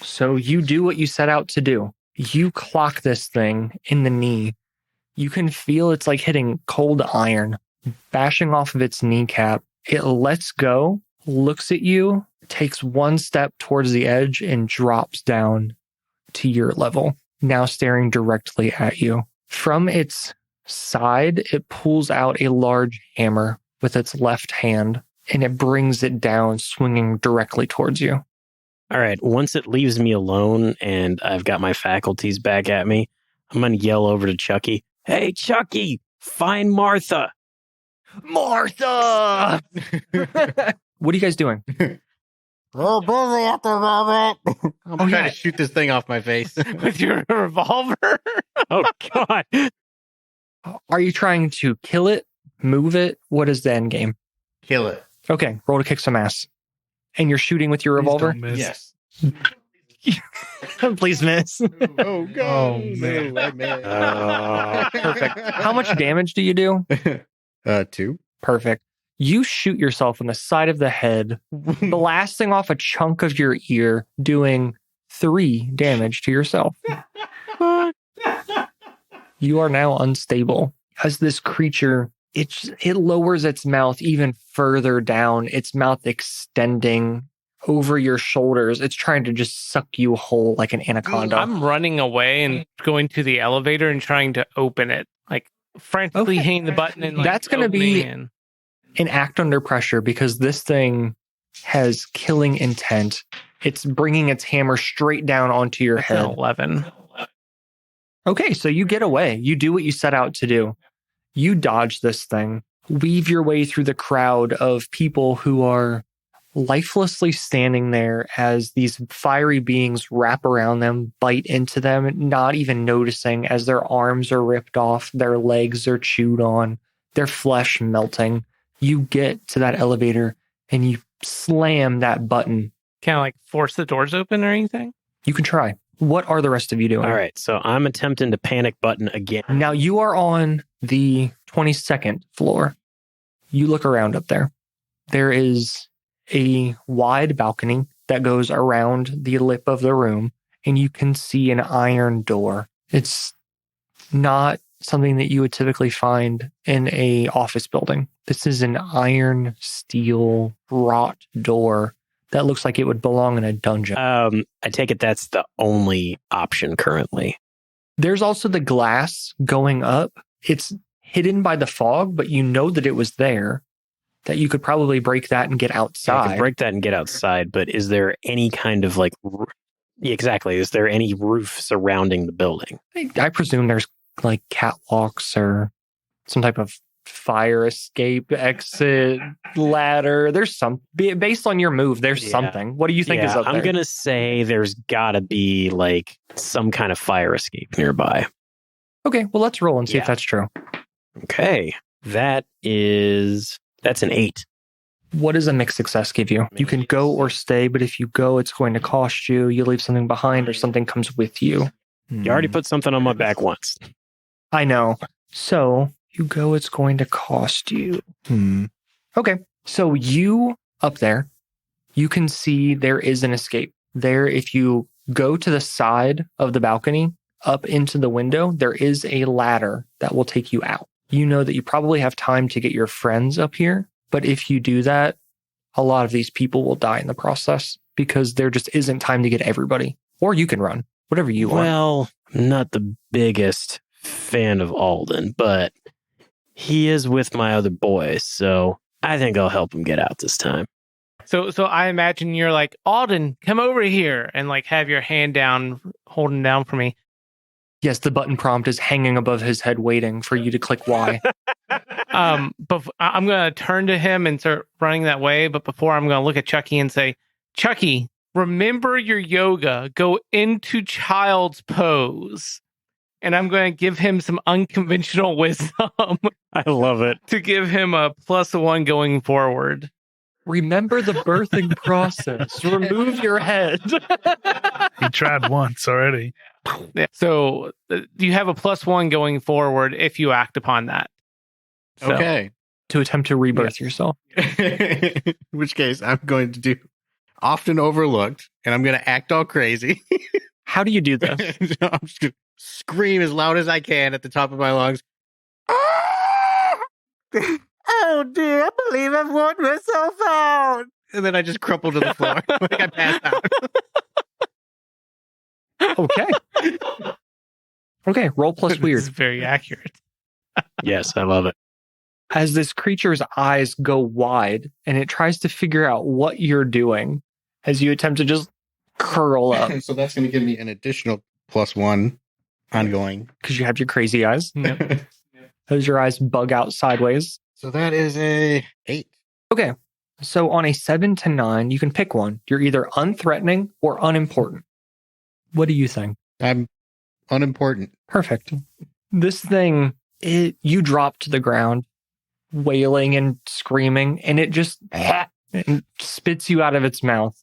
So you do what you set out to do. You clock this thing in the knee. You can feel it's like hitting cold iron, bashing off of its kneecap. It lets go, looks at you, takes one step towards the edge, and drops down to your level, now staring directly at you. From its side, it pulls out a large hammer with its left hand, and it brings it down, swinging directly towards you.
All right. Once it leaves me alone and I've got my faculties back at me, I'm going to yell over to Chucky. Hey, Chucky, find Martha.
Martha! What are you guys doing?
Real busy at the moment.
I'm trying to shoot this thing off my face.
With your revolver?
Oh, God.
Are you trying to kill it, move it? What is the end game?
Kill it.
Okay, roll to kick some ass. And you're shooting with your
Please
revolver?
don't miss.
Yes.
Please miss.
Oh, God.
Oh, man.
No, I missed.
Perfect. How much damage do you do?
2.
Perfect. You shoot yourself in the side of the head, blasting off a chunk of your ear, doing 3 damage to yourself. You are now unstable. As this creature, it lowers its mouth even further down, its mouth extending over your shoulders. It's trying to just suck you whole like an anaconda.
I'm running away and going to the elevator and trying to open it, like frantically
Okay.
hitting the button. And like,
That's gonna be-
opening and-
An act under pressure because this thing has killing intent. It's bringing its hammer straight down onto your
That's an
head.
11.
Okay, so you get away. You do what you set out to do. You dodge this thing, weave your way through the crowd of people who are lifelessly standing there as these fiery beings wrap around them, bite into them, not even noticing as their arms are ripped off, their legs are chewed on, their flesh melting. You get to that elevator and you slam that button.
Kind of like force the doors open or anything?
You can try. What are the rest of you doing?
All right. So I'm attempting to panic button again.
Now you are on the 22nd floor. You look around up there. There is a wide balcony that goes around the lip of the room, and you can see an iron door. It's not something that you would typically find in a office building. This is an iron steel wrought door that looks like it would belong in a dungeon.
I take it that's the only option currently.
There's also the glass going up. It's hidden by the fog, but you know that it was there, that you could probably break that and get
So I
outside.
can break that and get outside, but is there any kind of like, exactly, is there any roof surrounding the building?
I presume there's like catwalks or some type of fire escape, exit, ladder. There's some, based on your move, there's
Yeah.
something. What do you think is up
I'm
there?
going to say there's got to be like some kind of fire escape nearby.
Okay, well, let's roll and see if
Yeah.
that's true.
Okay. That's an 8.
What does a mixed success give you? You can go or stay, but if you go, it's going to cost you. You leave something behind or something comes with you.
You already put something on my back once.
I know. So you go, it's going to cost you. Okay. So you up there, you can see there is an escape. There, if you go to the side of the balcony, up into the window, there is a ladder that will take you out. You know that you probably have time to get your friends up here, but if you do that, a lot of these people will die in the process because there just isn't time to get everybody. Or you can run, whatever you want.
Well, I'm not the biggest fan of Alden, but he is with my other boys, so I think I'll help him get out this time.
So I imagine you're like, Alden, come over here, and like have your hand down, holding down for me.
Yes, the button prompt is hanging above his head waiting for you to click Y.
But I'm gonna turn to him and start running that way. But before, I'm gonna look at Chucky and say, Chucky, remember your yoga. Go into child's pose. And I'm going to give him some unconventional wisdom
I love it.
to give him a +1 going forward.
Remember the birthing process. Remove your head.
He tried once already.
Yeah. So you have a +1 going forward if you act upon that. So,
Okay.
To attempt to rebirth yourself.
In which case, I'm going to do often overlooked, and I'm going to act all crazy.
How do you do this?
I'm just going to scream as loud as I can at the top of my lungs.
Oh dear, I believe I've worn myself out.
And then I just crumple to the floor. Like I passed out.
Okay. Okay, roll plus
This
weird.
is very accurate.
Yes, I love it.
As this creature's eyes go wide and it tries to figure out what you're doing as you attempt to just curl up
So that's going to give me an additional +1 ongoing.
because you have your crazy eyes. As your eyes bug out sideways.
So that is a 8.
Okay. So on a 7 to 9, you can pick one. You're either unthreatening or unimportant. What do you think?
I'm unimportant.
Perfect. This thing, you drop to the ground, wailing and screaming, and it just and spits you out of its mouth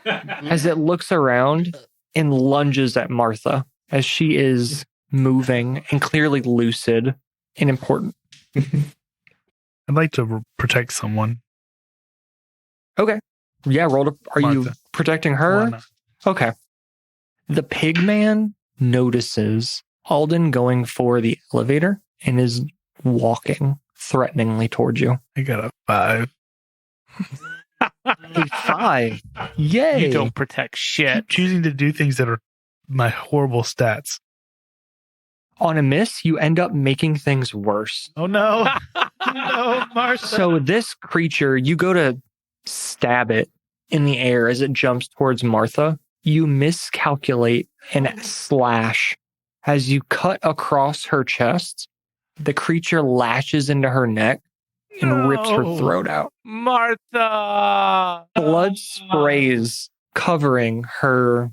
as it looks around and lunges at Martha as she is moving and clearly lucid and important.
I'd like to protect someone.
Okay. Yeah, roll to, are you
Martha.
protecting
Why
her?
not?
Okay. The pig man notices Alden going for the elevator and is walking threateningly towards you.
I got a 5.
A 5. Yay.
You don't protect shit.
Choosing to do things that are my horrible stats.
On a miss, you end up making things worse.
Oh no. No, Martha.
So this creature, you go to stab it in the air as it jumps towards Martha. You miscalculate and slash. As you cut across her chest, the creature lashes into her neck and rips her throat out.
Martha!
Blood sprays covering her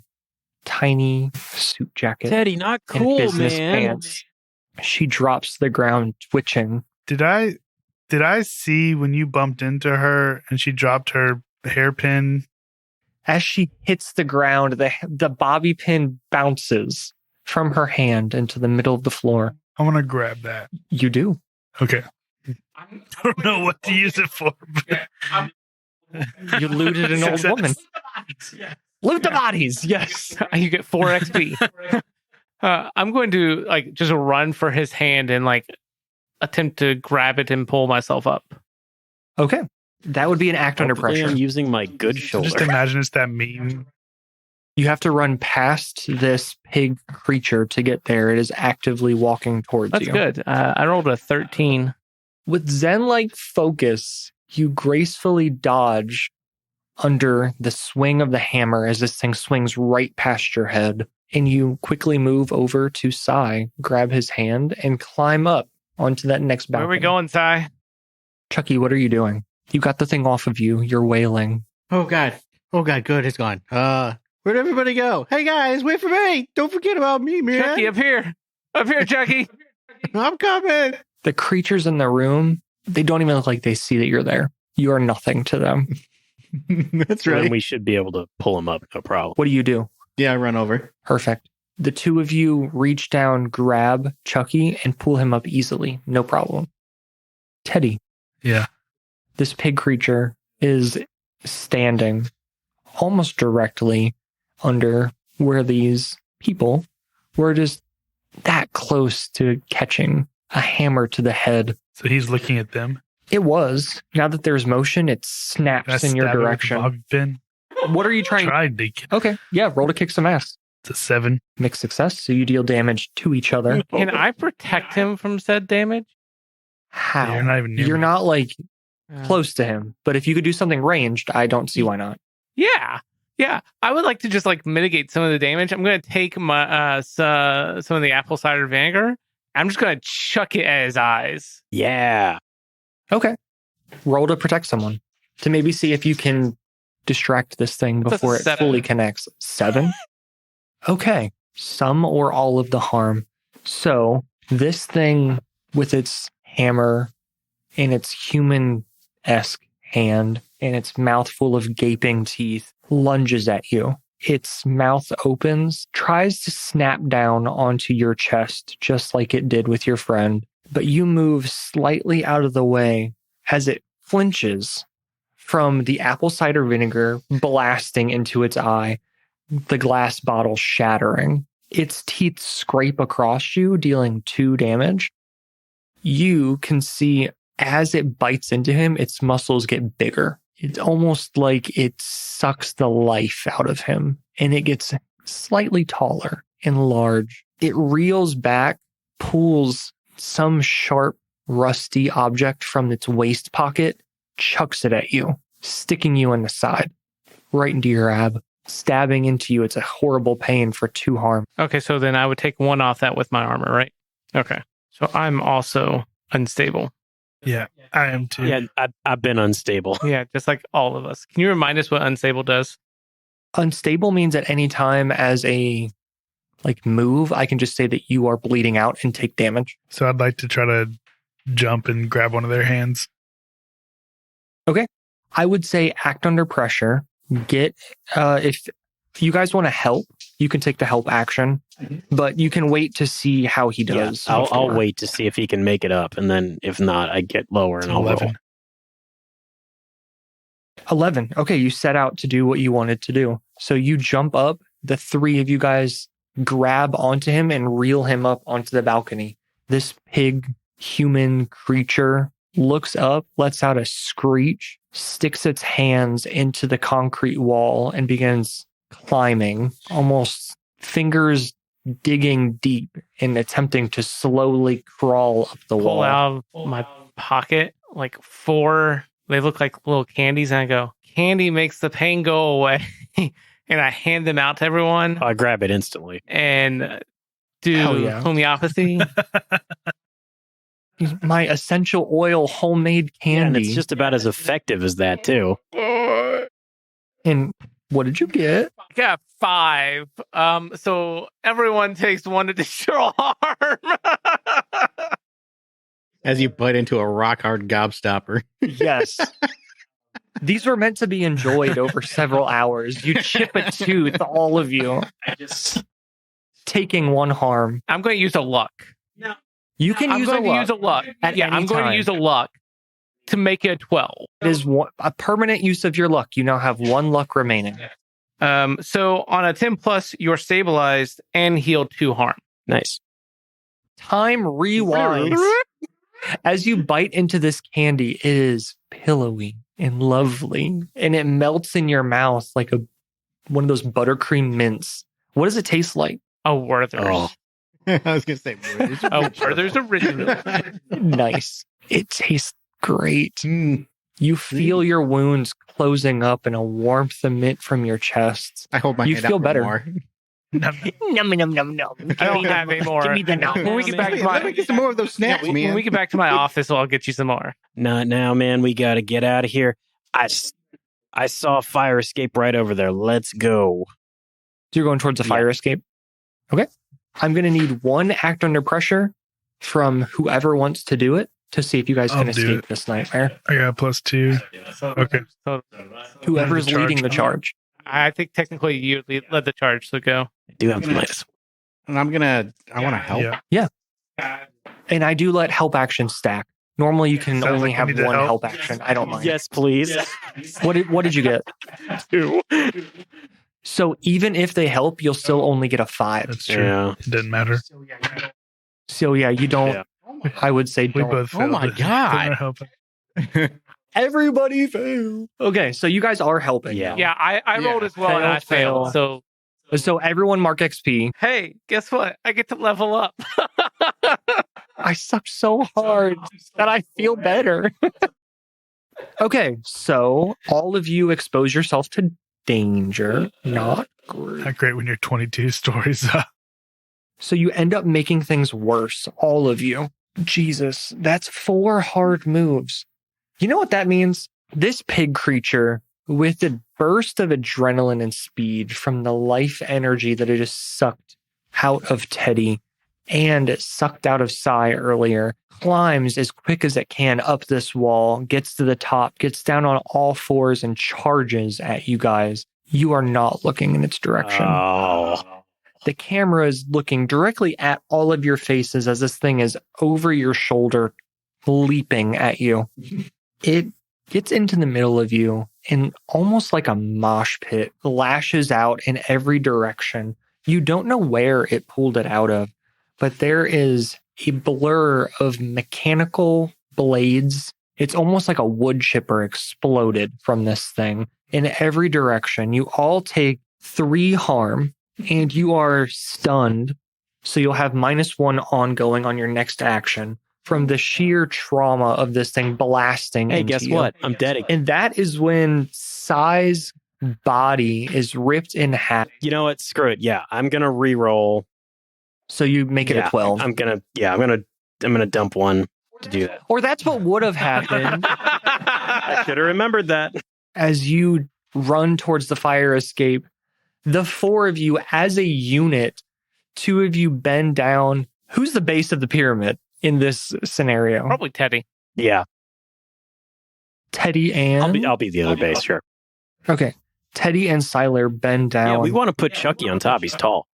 tiny suit jacket
Teddy, not
and
cool,
business
man.
pants. She drops to the ground, twitching.
Did I see when you bumped into her and she dropped her hairpin?
As she hits the ground, the bobby pin bounces from her hand into the middle of the floor.
I want to grab that.
You do.
Okay. I don't know what to use it for. But
You looted an old
Success.
woman. Loot the bodies. Yes.
You get 4 XP. I'm going to just run for his hand and attempt to grab it and pull myself up.
Okay. That would be an act under
Hopefully
pressure.
I'm using my good
So
shoulder.
just imagine it's that meme.
You have to run past this pig creature to get there. It is actively walking towards
That's
you.
good. I rolled a 13.
With Zen-like focus, you gracefully dodge under the swing of the hammer as this thing swings right past your head. And you quickly move over to Sai, grab his hand, and climb up onto that next balcony.
Where are we going, Sai?
Chucky, what are you doing? You got the thing off of you. You're wailing.
Oh God, good, it's gone. Where'd everybody go? Hey guys, wait for me! Don't forget about me, man.
Chucky, up here. Up here, Chucky.
I'm coming.
The creatures in the room, they don't even look like they see that you're there. You are nothing to them.
That's
Then
right.
we should be able to pull him up, no problem.
What do you do?
Yeah, I run over.
Perfect. The two of you reach down, grab Chucky, and pull him up easily. No problem. Teddy,
Yeah.
this pig creature is standing almost directly under where these people were just that close to catching a hammer to the head.
So he's looking at them.
It was. Now that there's motion, it snaps
Can I
in your
stab it with the
direction.
bobby pin?
What are you trying?
Tried to get
Okay, yeah, roll to kick some ass.
it's a 7.
Mixed success, so you deal damage to each other.
Can I protect him from said damage?
How?
You're not even near
You're
me.
not like
Uh,
close to him, but if you could do something ranged, I don't see why not.
Yeah. Yeah. I would like to just mitigate some of the damage. I'm going to take my some of the apple cider vinegar. I'm just going to chuck it at his eyes.
Yeah.
Okay. Roll to protect someone to maybe see if you can distract this thing
That's a
before it
7.
fully connects. 7? Okay. Some or all of the harm. So this thing with its hammer and its human esque hand and its mouth full of gaping teeth lunges at you. Its mouth opens, tries to snap down onto your chest, just like it did with your friend, but you move slightly out of the way as it flinches from the apple cider vinegar blasting into its eye, the glass bottle shattering. Its teeth scrape across you, dealing 2 damage. You can see as it bites into him, its muscles get bigger. It's almost like it sucks the life out of him, and it gets slightly taller and large. It reels back, pulls some sharp, rusty object from its waist pocket, chucks it at you, sticking you in the side, right into your ab, stabbing into you. It's a horrible pain for 2 harm.
Okay, so then I would take 1 off that with my armor, right? Okay. So I'm also unstable.
Yeah, I am too.
Yeah, I've been unstable.
Yeah, just like all of us. Can you remind us what unstable does?
Unstable means at any time as a move, I can just say that you are bleeding out and take damage.
So I'd like to try to jump and grab one of their hands.
Okay. I would say act under pressure. Get, if you guys want to help, you can take the help action, but you can wait to see how he does.
Yeah, I'll wait to see if he can make it up, and then if not, I get lower and I'll
11.
roll.
11. Okay, you set out to do what you wanted to do. So you jump up, the 3 of you guys grab onto him and reel him up onto the balcony. This pig human creature looks up, lets out a screech, sticks its hands into the concrete wall and begins climbing, almost fingers digging deep and attempting to slowly crawl up the
Pull
wall.
out of my pocket like 4, they look like little candies, and I go, candy makes the pain go away. And I hand them out to everyone
I grab it instantly.
and
Hell
do
yeah.
homeopathy.
My essential oil homemade
Yeah, and
candy.
it's just about as effective as that too.
And what did you get?
I got 5. So everyone takes 1 additional harm.
As you bite into a rock hard gobstopper.
Yes. These were meant to be enjoyed over several hours. You chip a tooth, all of you. Taking 1 harm.
I'm going to use a luck.
You can
I'm
use
going
a
to
luck.
use a luck.
at
Yeah,
any
I'm going
time.
to use a luck to make it a 12.
It is a permanent use of your luck. You now have 1 luck remaining.
So on a 10 plus, you're stabilized and healed 2 harm.
Nice.
Time rewinds. As you bite into this candy, it is pillowy and lovely, and it melts in your mouth like one of those buttercream mints. What does it taste like?
Oh, Werther's.
Oh.
I was going to say,
Oh, Werther's original.
Nice. It tastes great.
Mm,
You feel your wounds closing up and a warmth emit from your chest.
I hold my
You
hand
feel
out for
better.
more.
Num num num num.
I don't have any more.
Give me the num.
When we get back to
Let me
my,
get some more of those snacks, man.
when we get back to my office, I'll get you some more.
Not now, man. We got to get out of here. I saw a fire escape right over there. Let's go.
So you're going towards the fire escape? Okay. I'm going to need 1 act under pressure from whoever wants to do it to see if you guys can
I'll do
escape
it.
this nightmare.
I got a +2. Okay.
So
Whoever's
Charge.
leading the charge.
I think technically you led the charge, so go.
I do have the minus.
And I want to help.
Yeah.
And I do let help action stack. Normally you can
Sounds
only
like
have
we need to
1
help.
help action. I don't mind.
Yes, please.
What did you get?
2.
So even if they help, you'll still only get a 5.
That's true.
Yeah.
It doesn't matter.
So yeah, you don't.
Yeah.
I would say
We
don't.
both
Oh
failed
my
it.
God.
Didn't help.
Everybody fail. Okay, so you guys are helping.
Yeah.
now.
Yeah, I rolled as well, and I
Fail,
failed. So
So everyone mark XP.
hey, guess what? I get to level up.
I suck so hard that I feel better. Okay, so all of you expose yourself to danger. Not great.
Not great when you're 22 stories up.
So you end up making things worse, all of you. Jesus, that's 4 hard moves. You know what that means? This pig creature, with a burst of adrenaline and speed from the life energy that it has sucked out of Teddy, and sucked out of Sai earlier, climbs as quick as it can up this wall, gets to the top, gets down on all fours, and charges at you guys. You are not looking in its direction.
Oh.
The camera is looking directly at all of your faces as this thing is over your shoulder, leaping at you. It gets into the middle of you and almost like a mosh pit, lashes out in every direction. You don't know where it pulled it out of, but there is a blur of mechanical blades. It's almost like a wood chipper exploded from this thing in every direction. You all take 3 harm and you are stunned. So you'll have -1 ongoing on your next action from the sheer trauma of this thing blasting.
Hey,
into
guess
you.
what? I'm dead again.
And that is when Sai's body is ripped in half.
You know what? Screw it. Yeah, I'm gonna re-roll.
So you make it a 12.
I'm gonna dump 1 to do that.
Or that's what would have happened
I should have remembered that.
as you run towards the fire escape. The 4 of you as a unit, 2 of you bend down. Who's the base of the pyramid in this scenario?
Probably Teddy.
Yeah,
Teddy and...
I'll be the other base, sure.
Okay. Teddy and Siler bend down.
Yeah, we want to put Chucky on top. He's tall.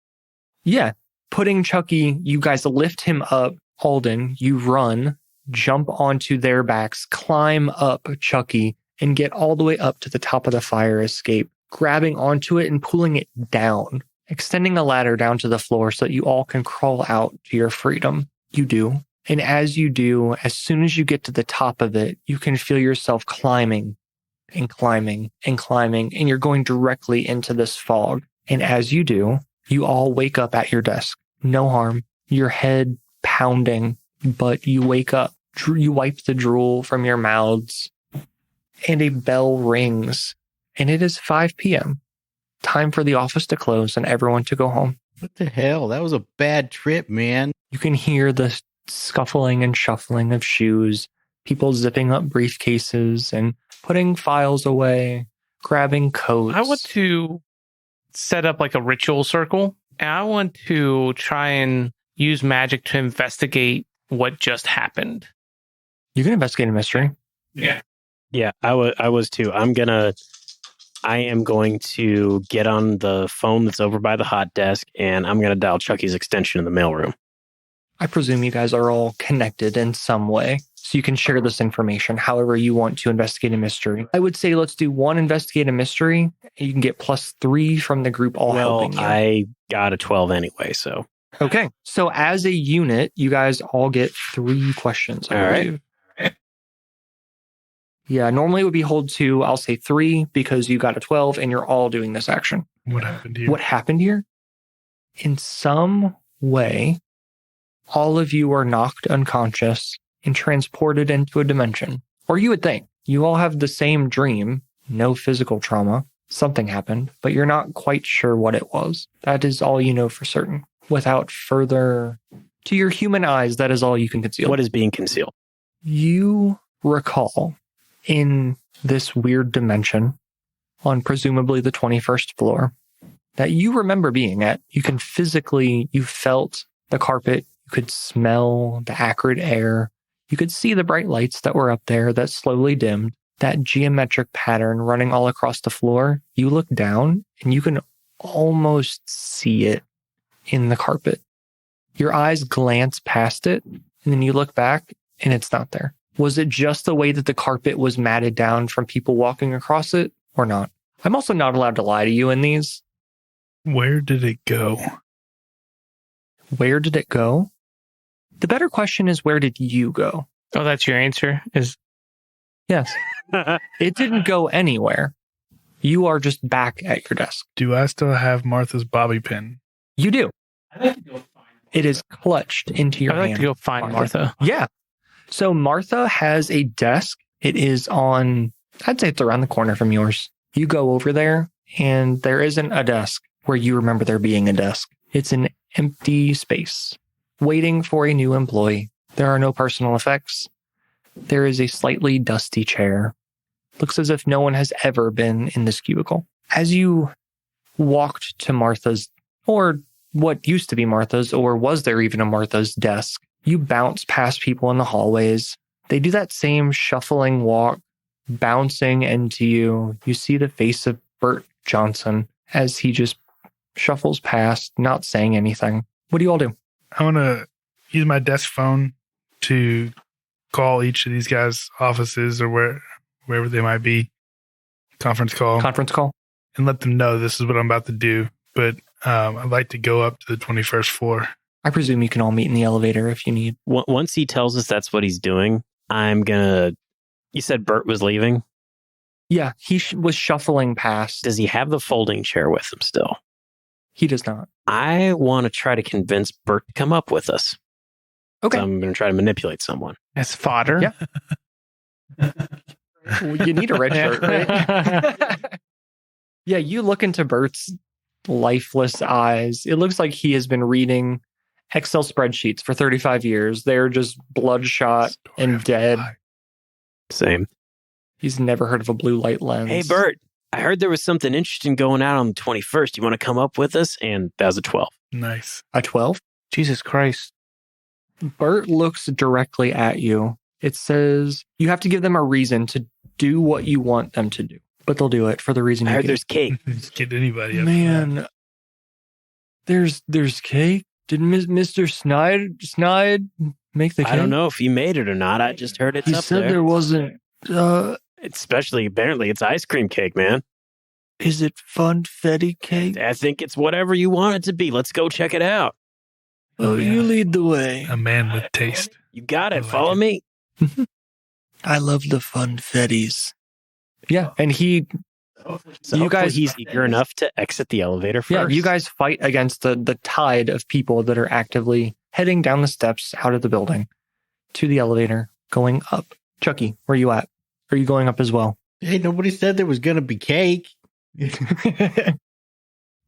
Yeah. Putting Chucky, you guys lift him up. Alden, you run, jump onto their backs, climb up Chucky, and get all the way up to the top of the fire escape, grabbing onto it and pulling it down, extending a ladder down to the floor so that you all can crawl out to your freedom. You do. And as you do, as soon as you get to the top of it, you can feel yourself climbing and climbing and climbing, and you're going directly into this fog. And as you do, you all wake up at your desk. No harm. Your head pounding, but you wake up. You wipe the drool from your mouths, and a bell rings, and it is 5 p.m. Time for the office to close and everyone to go home.
What the hell? That was a bad trip, man.
You can hear the scuffling and shuffling of shoes, people zipping up briefcases and putting files away, grabbing coats.
I want to set up like a ritual circle, and I want to try and use magic to investigate what just happened.
You can investigate a mystery.
Yeah.
Yeah, I was too. I am going to get on the phone that's over by the hot desk, and I'm going to dial Chucky's extension in the mailroom.
I presume you guys are all connected in some way, so you can share this information however you want to investigate a mystery. I would say let's do 1 investigate a mystery. You can get +3 from the group all helping you.
I got a 12 anyway, so.
Okay, so as a unit, you guys all get 3 questions. I
All right.
believe. Yeah, normally it would be hold 2. I'll say 3 because you got a 12 and you're all doing this action.
What happened here?
What happened here? In some way, all of you are knocked unconscious and transported into a dimension. Or you would think. You all have the same dream, no physical trauma. Something happened, but you're not quite sure what it was. That is all you know for certain. Without further... To your human eyes, that is all you can conceal.
What is being concealed?
You recall in this weird dimension on presumably the 21st floor that you remember being at. You can physically, you felt the carpet, you could smell the acrid air, you could see the bright lights that were up there that slowly dimmed, that geometric pattern running all across the floor. You look down and you can almost see it in the carpet. Your eyes glance past it and then you look back and it's not there. Was it just the way that the carpet was matted down from people walking across it or not? I'm also not allowed to lie to you in these.
Where did it go?
Where did it go? The better question is, where did you go?
Oh, that's your answer? Is
Yes. It didn't go anywhere. You are just back at your desk.
Do I still have Martha's bobby pin?
You do. It is clutched into your
I'd like
hand.
to go find Martha.
Yeah. So Martha has a desk. It is on, I'd say it's around the corner from yours. You go over there and there isn't a desk where you remember there being a desk. It's an empty space waiting for a new employee. There are no personal effects. There is a slightly dusty chair. Looks as if no one has ever been in this cubicle. As you walked to Martha's, or what used to be Martha's, or was there even a Martha's desk. You bounce past people in the hallways. They do that same shuffling walk, bouncing into you. You see the face of Bert Johnson as he just shuffles past, not saying anything. What do you all do?
I want to use my desk phone to call each of these guys' offices or wherever they might be. Conference call. And let them know this is what I'm about to do. But I'd like to go up to the 21st floor.
I presume you can all meet in the elevator if you need.
Once he tells us that's what he's doing, I'm going to... You said Bert was leaving?
Yeah, he was shuffling past.
Does he have the folding chair with him still?
He does not.
I want to try to convince Bert to come up with us.
Okay.
So I'm going to try to manipulate someone.
As fodder?
Yeah. Well, you need a red shirt, right? Yeah, you look into Bert's lifeless eyes. It looks like he has been reading Excel spreadsheets for 35 years. They're just bloodshot and dead.
Same.
He's never heard of a blue light lens.
Hey, Bert, I heard there was something interesting going out on the 21st. You want to come up with us? And that was a 12.
Nice.
A 12?
Jesus Christ.
Bert looks directly at you. It says you have to give them a reason to do what you want them to do, but they'll do it for the reason
I
you
heard
give.
there's cake.
Just get anybody up.
Man, there's cake. Did Mr. Snide make the cake?
I don't know if he made it or not. I just heard it's
He
up
said
there.
there wasn't.
Especially, apparently, it's ice cream cake, man.
Is it funfetti cake?
I think it's whatever you want it to be. Let's go check it out.
Oh, you lead the way.
A man with taste.
You got it.
like
Follow
it.
me.
I love the funfettis. Yeah, and
So
you guys-
he's eager enough to exit the elevator first.
yeah, you guys fight against the tide of people that are actively heading down the steps out of the building to the elevator, going up. Chucky, where are you at? Are you going up as well?
Hey, nobody said there was going to be cake.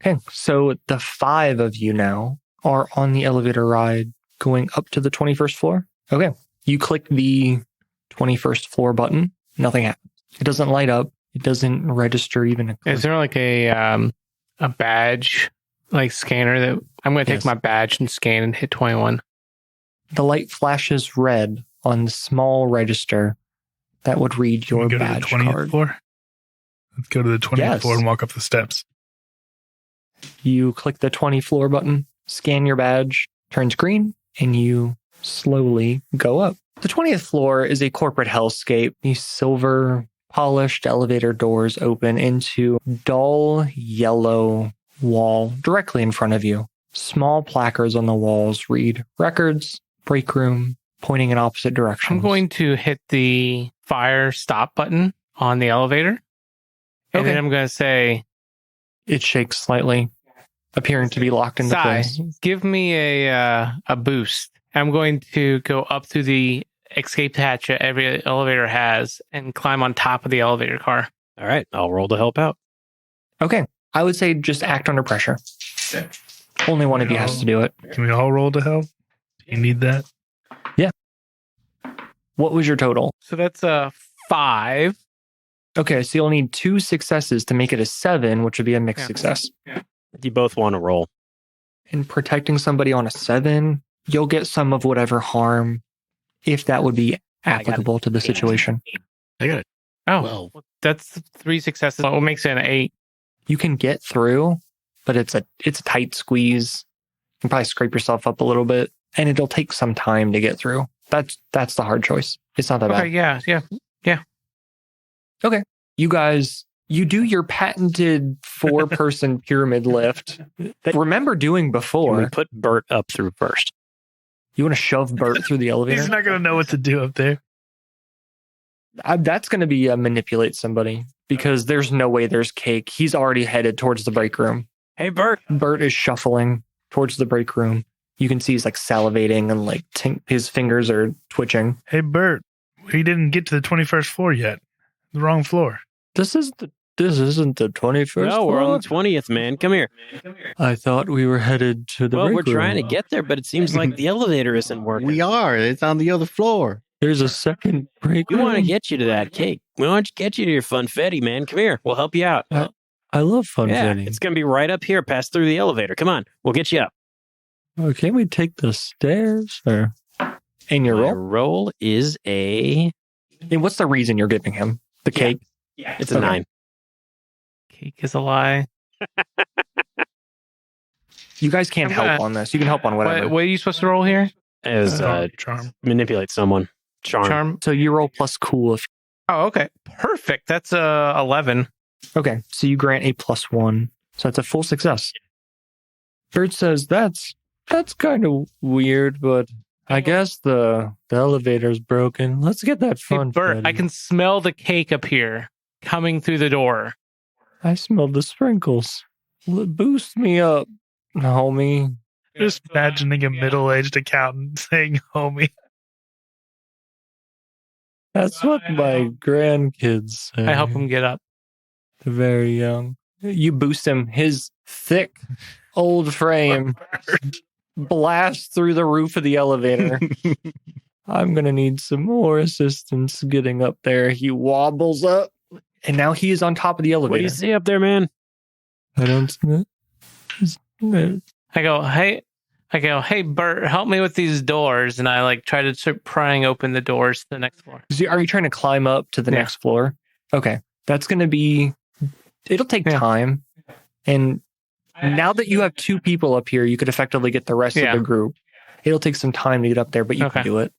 Okay, so the 5 of you now are on the elevator ride going up to the 21st floor. Okay, you click the 21st floor button. Nothing happens. It doesn't light up. It doesn't register even.
Is there like a badge like scanner that I'm going to take
Yes.
my badge and scan and hit 21?
The light flashes red on the small register that would read
Can we
your
go to the
badge
20th
card.
floor? Let's go to the 20th
Yes.
floor and walk up the steps.
You click the 20 floor button, scan your badge, turns green, and you slowly go up. The 20th floor is a corporate hellscape. These silver polished elevator doors open into dull yellow wall directly in front of you. Small placards on the walls read records, break room, pointing in opposite directions.
I'm going to hit the fire stop button on the elevator. And
Okay.
then I'm going to say,
It shakes slightly, appearing to be locked into
Sai,
place.
give me a boost. I'm going to go up through the escape hatch that every elevator has and climb on top of the elevator car.
All right, I'll roll to help out.
Okay. I would say just act under pressure. Only one of you has to do it.
Can we all roll to help? Do you need that?
What was your total?
So that's a 5.
Okay, so you'll need 2 successes to make it a 7, which would be a mixed
Yeah.
success.
You both want to roll.
In protecting somebody on a 7, you'll get some of whatever harm, if that would be applicable to the situation.
I got it.
Oh,
12.
that's 3 successes. What makes it an 8?
You can get through, but it's a tight squeeze. You can probably scrape yourself up a little bit, and it'll take some time to get through. That's the hard choice. It's not that
Okay,
bad.
yeah.
You guys, you do your patented 4-person pyramid lift that remember doing
Can we
before.
put Bert up through first?
You want to shove Bert through the elevator?
He's not going to know what to do up there.
That's going to be manipulate somebody because there's no way there's cake. He's already headed towards the break room.
Hey, Bert.
Bert is shuffling towards the break room. You can see he's like salivating and like his fingers are twitching.
Hey, Bert, we didn't get to the 21st floor yet. The wrong floor.
This isn't the 21st.
No, we're on the
floor?
20th, man. Come here.
I thought we were headed to the
Well,
break
we're
room.
trying to get there, but it seems like the elevator isn't working.
We are. It's on the other floor.
There's a second break
We
room.
want to get you to that cake. We want to get you to your funfetti, man. Come here. We'll help you out.
I love fun
Yeah,
fitting.
it's going to be right up here, pass through the elevator. Come on, we'll get you up.
Oh, can't we take the stairs? Or... And your
My
roll?
roll is a...
And what's the reason you're giving him? The cake?
Yeah, it's a
Okay.
9.
Cake is a lie.
You guys can't
I'm
help
gonna-
on this. You can help on whatever.
What are you supposed to roll here?
As
Charm.
manipulate someone. Charm.
So you roll plus cool.
Oh, okay. Perfect. That's 11.
Okay, so you grant a +1. So that's a full success. Bird says, that's kind of weird, but I guess the elevator's broken. Let's get that
Hey,
fun.
Bert,
fitting.
I can smell the cake up here coming through the door.
I smelled the sprinkles. Boost me up, homie.
Just imagining a middle-aged accountant saying, homie.
That's what my grandkids say.
I help him get up.
They're very young. You boost him. His thick, old frame blasts through the roof of the elevator. I'm going to need some more assistance getting up there. He wobbles up, and now he is on top of the
What do
elevator.
you see up there, man?
I don't see it.
I go, hey, Bert, help me with these doors. And I try to start prying open the doors to the next floor.
Are you trying to climb up to the
Yeah.
next floor? Okay. That's going to be... It'll take
Yeah.
time. And now that you have 2 people up here, you could effectively get the rest
Yeah.
of the group. It'll take some time to get up there, but you
Okay.
can do it.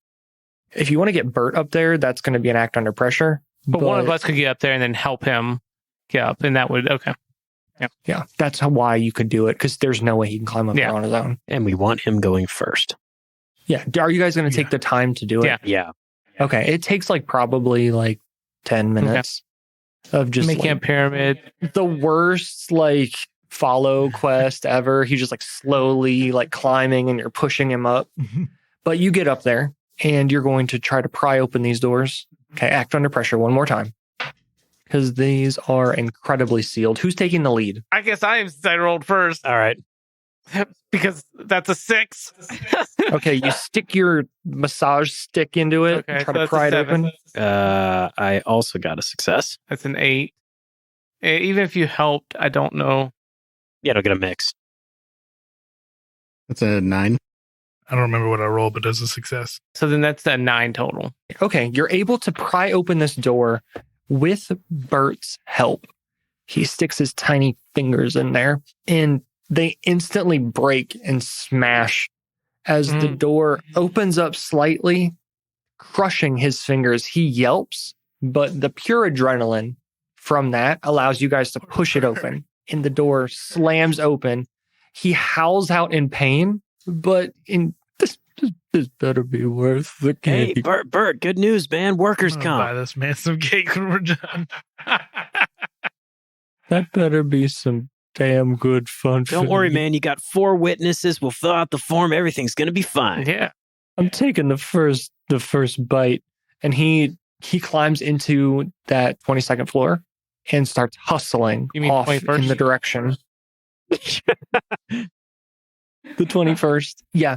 If you want to get Bert up there, that's going to be an act under pressure.
But one of us could get up there and then help him get up. And that would, okay.
Yeah, that's why you could do it, because there's no way he can climb up
Yeah.
there on his own.
And we want him going first.
Yeah. Are you guys going to take the time to do it?
Yeah.
Yeah.
Okay. It takes probably 10 minutes of just
Making a pyramid.
the worst follow quest ever. He's just slowly climbing and you're pushing him up. But you get up there and you're going to try to pry open these doors. Okay, act under pressure one more time. Because these are incredibly sealed. Who's taking the lead?
I guess I rolled first
All right.
because that's a 6.
Okay, you stick your massage stick into it,
Okay,
try
so
to
that's
pry
a
it
7.
open.
I also got a success.
That's an 8. Even if you helped, I don't know.
Yeah, it'll get a mix.
That's a 9.
I don't remember what I rolled, but it was a success.
So then that's a 9 total.
Okay, you're able to pry open this door with Bert's help. He sticks his tiny fingers in there and they instantly break and smash as the door opens up slightly, crushing his fingers. He yelps, but the pure adrenaline from that allows you guys to push it open and the door slams open. He howls out in pain, but this better be worth the
Hey,
cake.
Bert, good news, man. Workers
I'm gonna buy
comp.
this man some cake when we're done.
That better be some damn good fun.
Don't
for
worry,
me.
man. You got 4 witnesses. We'll fill out the form. Everything's going to be fine.
Yeah.
I'm taking the first bite, and he climbs into that 22nd floor and starts hustling
You mean
off
21st?
in the direction. The 21st. Yeah,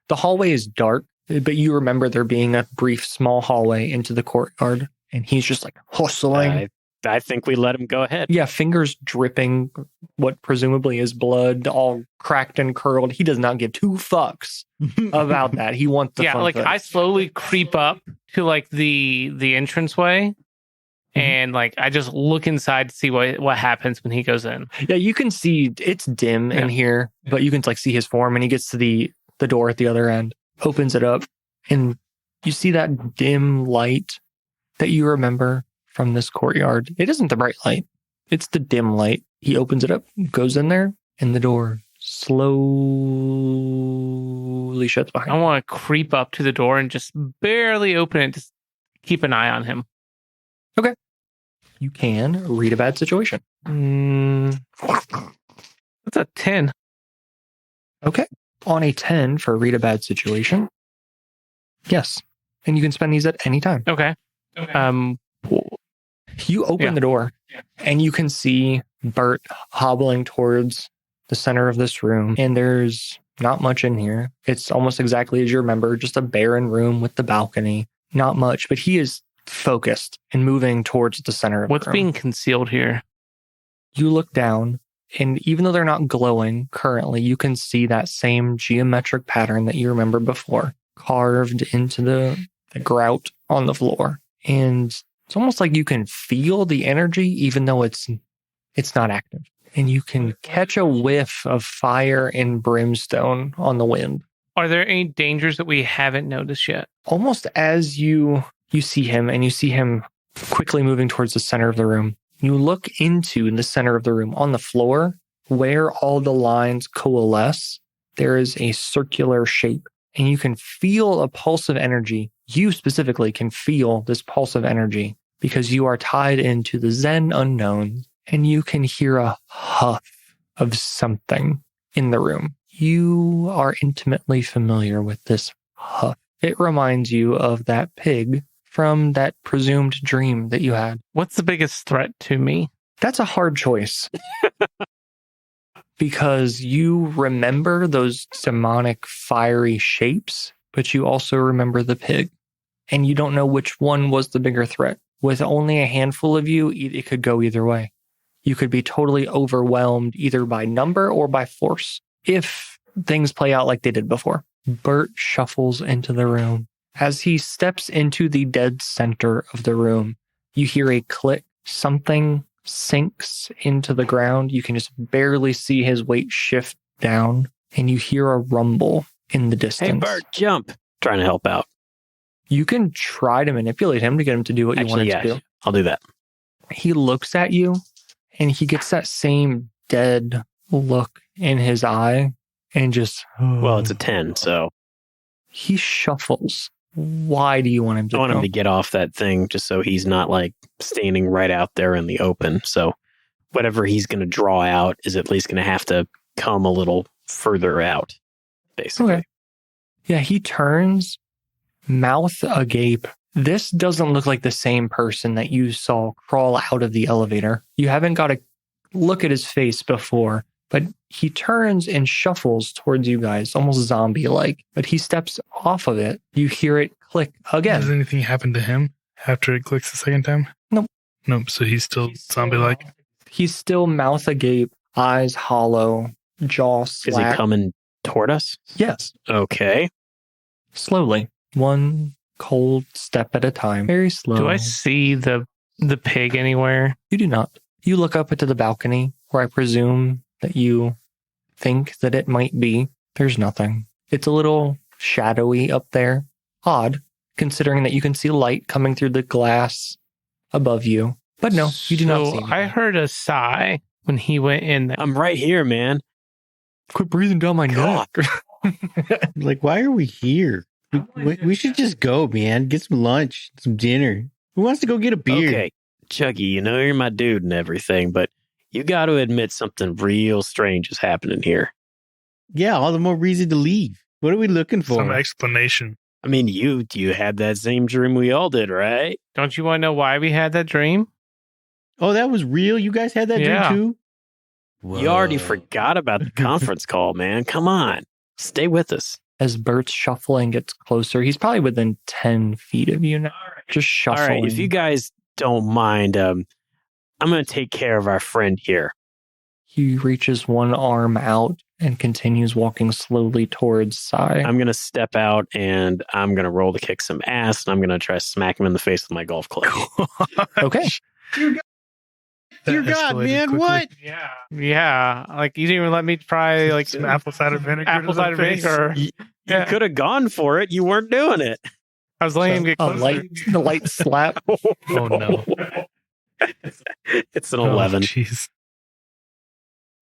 the hallway is dark, but you remember there being a brief small hallway into the courtyard, and he's just hustling.
I think we let him go ahead.
Yeah, fingers dripping what presumably is blood, all cracked and curled. He does not give 2 fucks about that. He wants the fun foot.
I slowly creep up to the entranceway and I just look inside to see what happens when he goes in.
Yeah, you can see it's dim in here, but you can see his form, and he gets to the door at the other end, opens it up, and you see that dim light that you remember from this courtyard. It isn't the bright light. It's the dim light. He opens it up, goes in there, and the door slowly shuts behind
I
him.
want to creep up to the door and just barely open it to keep an eye on him.
You can read a bad situation.
That's a 10.
Okay. On a 10 for read a bad situation. Yes. And you can spend these at any time.
Okay.
You open the door and you can see Bert hobbling towards the center of this room. And there's not much in here. It's almost exactly as you remember, just a barren room with the balcony. Not much, but he is focused and moving towards the center of
What's
the room.
being concealed here?
You look down, and even though they're not glowing currently, you can see that same geometric pattern that you remember before, carved into the grout on the floor. And it's almost like you can feel the energy, even though it's not active. And you can catch a whiff of fire and brimstone on the wind.
Are there any dangers that we haven't noticed yet?
Almost as you see him, and you see him quickly moving towards the center of the room, you look into the center of the room. On the floor, where all the lines coalesce, there is a circular shape, and you can feel a pulse of energy. You specifically can feel this pulse of energy because you are tied into the Zen unknown, and you can hear a huff of something in the room. You are intimately familiar with this huff. It reminds you of that pig from that presumed dream that you had.
What's the biggest threat to me?
That's a hard choice. Because you remember those demonic fiery shapes, but you also remember the pig. And you don't know which one was the bigger threat. With only a handful of you, it could go either way. You could be totally overwhelmed either by number or by force if things play out like they did before. Bert shuffles into the room. As he steps into the dead center of the room, you hear a click. Something sinks into the ground. You can just barely see his weight shift down, and you hear a rumble in the distance.
Hey, Bert, jump. Trying to help out.
You can try to manipulate him to get him to do what you want him to do.
I'll do that.
He looks at you, and he gets that same dead look in his eye, and just...
Well, it's a 10, so...
He shuffles. Why do you want him to
I want
go?
him to get off that thing just so he's not like standing right out there in the open. So whatever he's going to draw out is at least going to have to come a little further out, basically.
Okay. Yeah, he turns, mouth agape. This doesn't look like the same person that you saw crawl out of the elevator. You haven't got a look at his face before, but he turns and shuffles towards you guys, almost zombie-like. But he steps off of it. You hear it click again.
Does anything happen to him after it clicks the second time?
Nope.
Nope, so he's still zombie-like?
He's still mouth agape, eyes hollow, jaw slack.
Is he coming toward us?
Yes.
Okay.
Slowly. One cold step at a time. Very slow.
Do I see the pig anywhere?
You do not. You look up into the balcony where I presume that you think that it might be. There's nothing. It's a little shadowy up there. Odd, considering that you can see light coming through the glass above you. But no, you do not see anything.
I heard a sigh when he went in there.
I'm right here, man.
Quit breathing down my neck.
Like, why are we here? We should just go, man. Get some lunch, some dinner. Who wants to go get a beer?
Okay, Chucky, you know you're my dude and everything, but you got to admit something real strange is happening here.
Yeah, all the more reason to leave. What are we looking for?
Some explanation.
I mean, you had that same dream we all did, right?
Don't you want to know why we had that dream?
Oh, that was real? You guys had that
Yeah.
dream too?
You already forgot about the conference call, man. Come on. Stay with us.
As Bert's shuffling gets closer, he's probably within 10 feet of you now. Just
All
shuffling.
right, if you guys don't mind, I'm going to take care of our friend here.
He reaches one arm out and continues walking slowly towards Sai.
I'm going to step out and I'm going to roll to kick some ass and I'm going to try to smack him in the face with my golf club.
Okay.
Dear God, man, what?
Yeah. Like you didn't even let me try like
Some apple cider vinegar.
apple cider vinegar.
You
Yeah.
could have gone for it. You weren't doing it.
I was letting him get
A
closer.
light slap.
Oh, no.
It's an 11.
Jeez.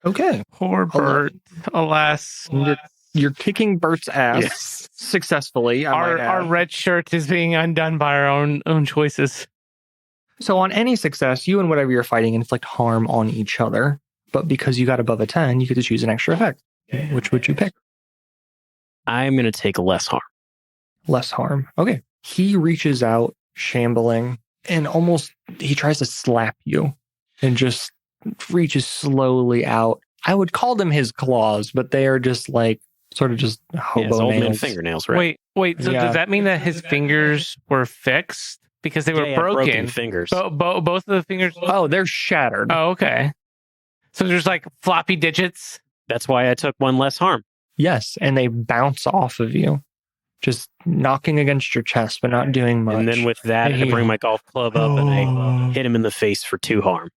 Okay.
Poor Bert. Alas.
You're kicking Bert's ass
Yes.
successfully. I might
Our
add.
red shirt is being undone by our own choices.
So on any success, you and whatever you're fighting inflict harm on each other. But because you got above a 10, you get to choose an extra effect. Which would you pick?
I'm going to take less harm.
Less harm. Okay. He reaches out, shambling, and almost he tries to slap you and just reaches slowly out. I would call them his claws, but they are just like sort of just
Yeah,
hobo
it's old man
nails.
fingernails, right?
Wait. So
Yeah.
does that mean that his fingers were fixed because they were
Yeah,
broken?
fingers.
Both of the fingers.
Oh, they're shattered.
Oh, okay. So there's like floppy digits.
That's why I took one less harm.
Yes, and they bounce off of you, just knocking against your chest, but not doing much.
And then with that, I bring my golf club up and I hit him in the face for 2 harm.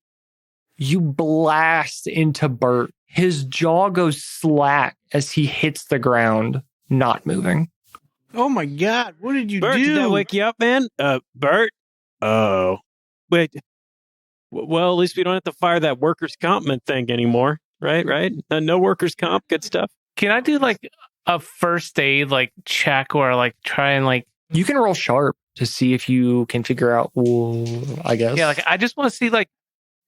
You blast into Bert. His jaw goes slack as he hits the ground, not moving.
Oh my God! What did you
Bert,
do?
did that wake you up, man? Bert? Oh. Wait. Well, at least we don't have to fire that workers' comp thing anymore. Right? No workers' comp, good stuff.
Can I do like a first aid like check or like try and like
You can roll sharp to see if you can figure out, I guess.
yeah, like I just want to see like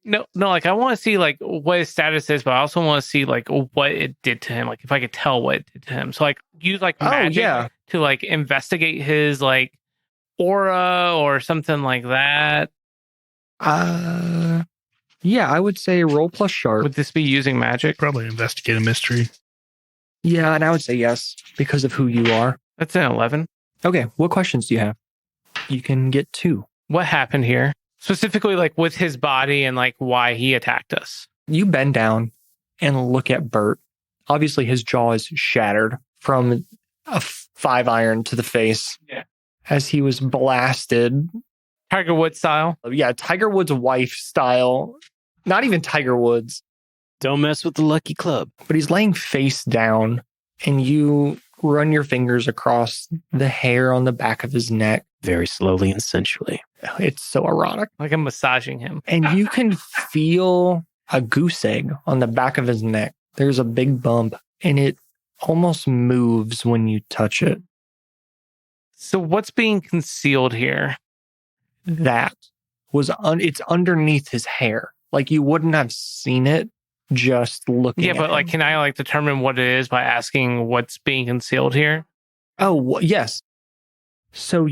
no, like I want to see like what his status is, but I also want to see like what it did to him, like if I could tell what it did to him. So like use like magic to like investigate his like aura or something like that.
Yeah, I would say roll plus sharp.
Would this be using magic?
Probably investigate a mystery.
Yeah, and I would say yes, because of who you are.
That's an 11.
Okay, what questions do you have? You can get 2.
What happened here? Specifically, like with his body and like why he attacked us.
You bend down and look at Bert. Obviously, his jaw is shattered from a 5-iron to the face.
Yeah.
As he was blasted.
Tiger Woods style.
Yeah, Tiger Woods' wife style. Not even Tiger Woods.
Don't mess with the lucky club.
But he's laying face down, and you run your fingers across the hair on the back of his neck.
Very slowly and sensually.
It's so erotic.
Like I'm massaging him.
And you can feel a goose egg on the back of his neck. There's a big bump, and it almost moves when you touch it.
So what's being concealed here?
That was it's underneath his hair. Like you wouldn't have seen it just looking
Yeah,
at
but like
him.
can I like determine what it is by asking what's being concealed here?
Oh, yes. So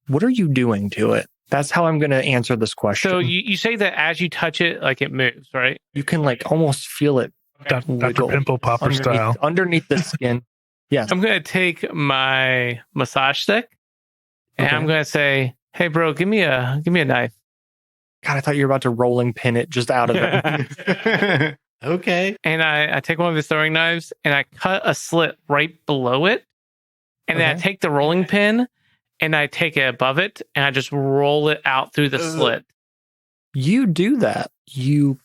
what are you doing to it? That's how I'm going to answer this question.
So you say that as you touch it, like it moves, right?
You can like almost feel it
Dr.
wiggle
Pimple Popper style.
underneath the skin. Yes.
I'm going to take my massage stick and
Okay.
I'm going to say, "Hey, bro, give me a knife."
God, I thought you were about to rolling pin it just out of it.
Okay.
And I take one of his throwing knives and I cut a slit right below it. And then I
Okay.
take the rolling pin and I take it above it and I just roll it out through the slit.
You do that. You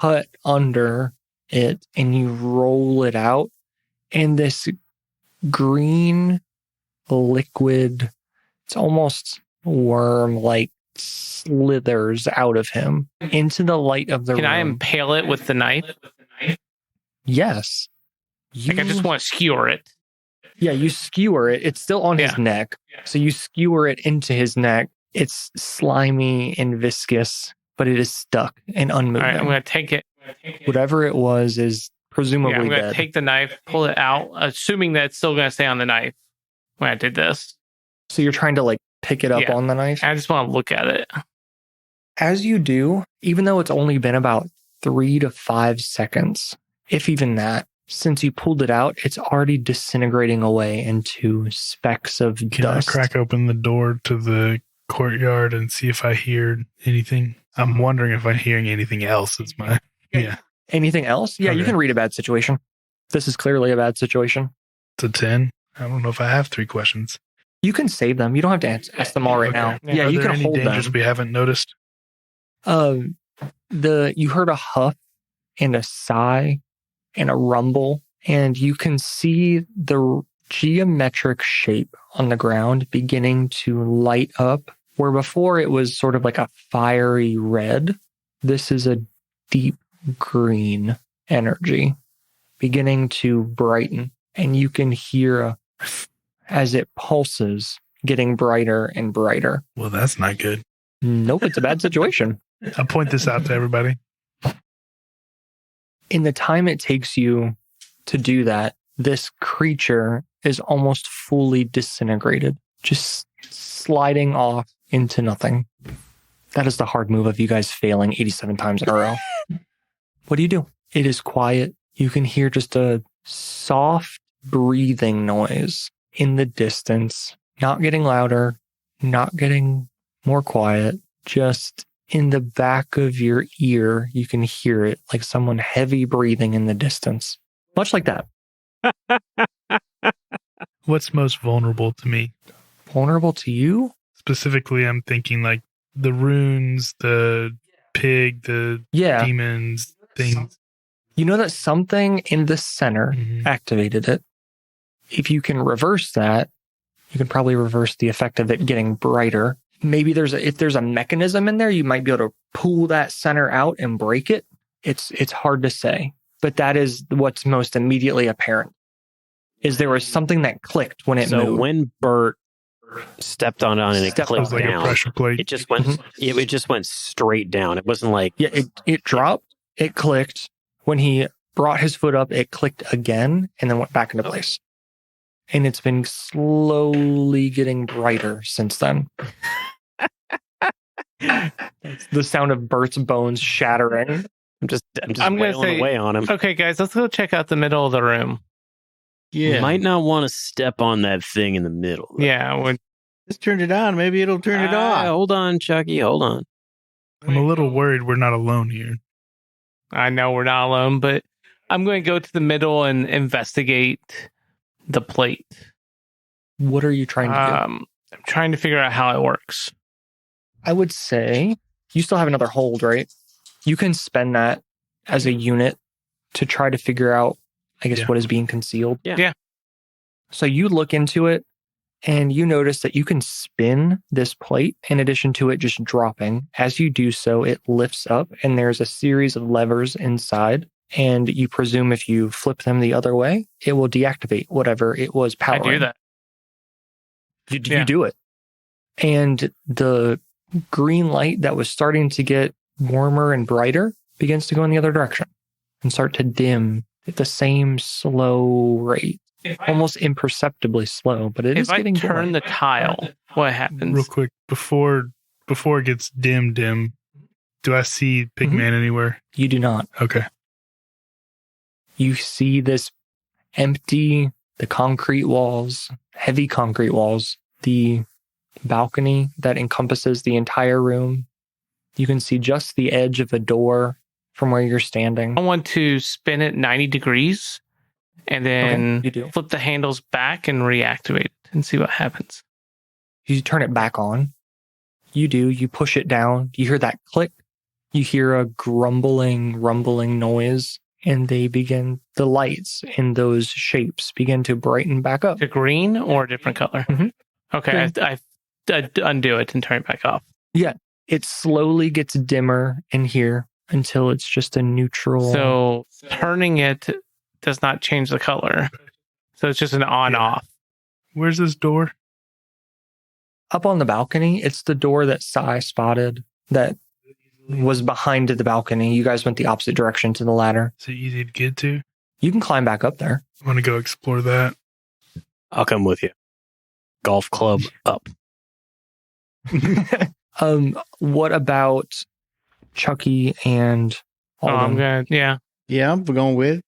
cut under it and you roll it out. And this green liquid, it's almost worm-like, slithers out of him into the light of the
Can
room.
I impale it with the knife?
Yes.
Like I just want to skewer it.
Yeah, you skewer it. It's still on his
Yeah.
neck. So you skewer it into his neck. It's slimy and viscous, but it is stuck and unmoving.
All right, I'm going to take it.
Whatever it was is
Yeah,
presumably
I'm going to
dead.
take the knife, pull it out, assuming that it's still going to stay on the knife when I did this.
So you're trying to like pick it up
Yeah.
on the knife.
I just want to look at it.
As you do, even though it's only been about 3 to 5 seconds, if even that, since you pulled it out, it's already disintegrating away into specks of
Can
dust.
I crack open the door to the courtyard and see if I hear anything? I'm wondering if I'm hearing anything else. It's my yeah.
Anything else? Yeah, you
Okay.
can read a bad situation. This is clearly a bad situation.
It's a 10. I don't know if I have 3 questions.
You can save them. You don't have to ask them all right
Okay.
now.
Yeah,
Yeah,
Are
you
there
can
any
hold
dangers
them.
we haven't noticed?
You heard a huff and a sigh and a rumble, and you can see the geometric shape on the ground beginning to light up. Where before it was sort of like a fiery red, this is a deep green energy beginning to brighten, and you can hear as it pulses, getting brighter and brighter.
Well, that's not good.
Nope, it's a bad situation.
I'll point this out to everybody.
In the time it takes you to do that, this creature is almost fully disintegrated, just sliding off into nothing. That is the hard move of you guys failing 87 times in a row. What do you do? It is quiet. You can hear just a soft breathing noise in the distance, not getting louder, not getting more quiet, just in the back of your ear, you can hear it like someone heavy breathing in the distance. Much like that.
What's most vulnerable to me?
Vulnerable to you?
Specifically, I'm thinking like the runes, the pig, the demons, things.
You know that something in the center activated it. If you can reverse that, you can probably reverse the effect of it getting brighter. Maybe if there's a mechanism in there, you might be able to pull that center out and break it. It's hard to say, but that is what's most immediately apparent. Is there was something that clicked when it moved.
So when Bert stepped on it and it clicked
like
down,
a pressure plate.
it just went. It just went straight down. It wasn't like
it dropped. It clicked. When he brought his foot up, it clicked again and then went back into place. And it's been slowly getting brighter since then. The sound of Bert's bones shattering.
I'm just
I'm gonna
wailing away on him.
Okay, guys, let's go check out the middle of the room.
Yeah.
Might not want to step on that thing in the middle. Though.
Yeah.
Just turned it on. Maybe it'll turn it off.
Hold on, Chucky. Hold on.
I'm a little worried we're not alone here.
I know we're not alone, but I'm going to go to the middle and investigate the plate.
What are you trying to do?
I'm trying to figure out how it works.
I would say you still have another hold, right? You can spend that as a unit to try to figure out, I guess, what is being concealed.
Yeah.
So you look into it and you notice that you can spin this plate in addition to it just dropping. As you do so, it lifts up and there's a series of levers inside. And you presume if you flip them the other way, it will deactivate whatever it was powering.
I do that.
You do it. And the green light that was starting to get warmer and brighter begins to go in the other direction and start to dim at the same slow rate. Almost imperceptibly slow, but it is getting
If I turn
dimmer.
the tile, what happens?
Real quick, before it gets dim, do I see Pigman anywhere?
You do not.
Okay.
You see this empty, the concrete walls, heavy concrete walls, the balcony that encompasses the entire room. You can see just the edge of the door from where you're standing.
I want to spin it 90 degrees and then
you do.
flip the handles back and reactivate it and see what happens.
You turn it back on. You do. You push it down. You hear that click. You hear a rumbling noise. And the lights in those shapes begin to brighten back up.
To green or a different color?
Mhm.
Okay, I undo it and turn it back off.
Yeah, it slowly gets dimmer in here until it's just a neutral.
So turning it does not change the color. So it's just an on-off.
Where's this door?
Up on the balcony, it's the door that Sai spotted that was behind the balcony. You guys went the opposite direction to the ladder.
Is it easy to get to?
You can climb back up there.
I want to go explore that.
I'll come with you. Golf club up.
What about Chucky and Alden?
Yeah,
I'm going with.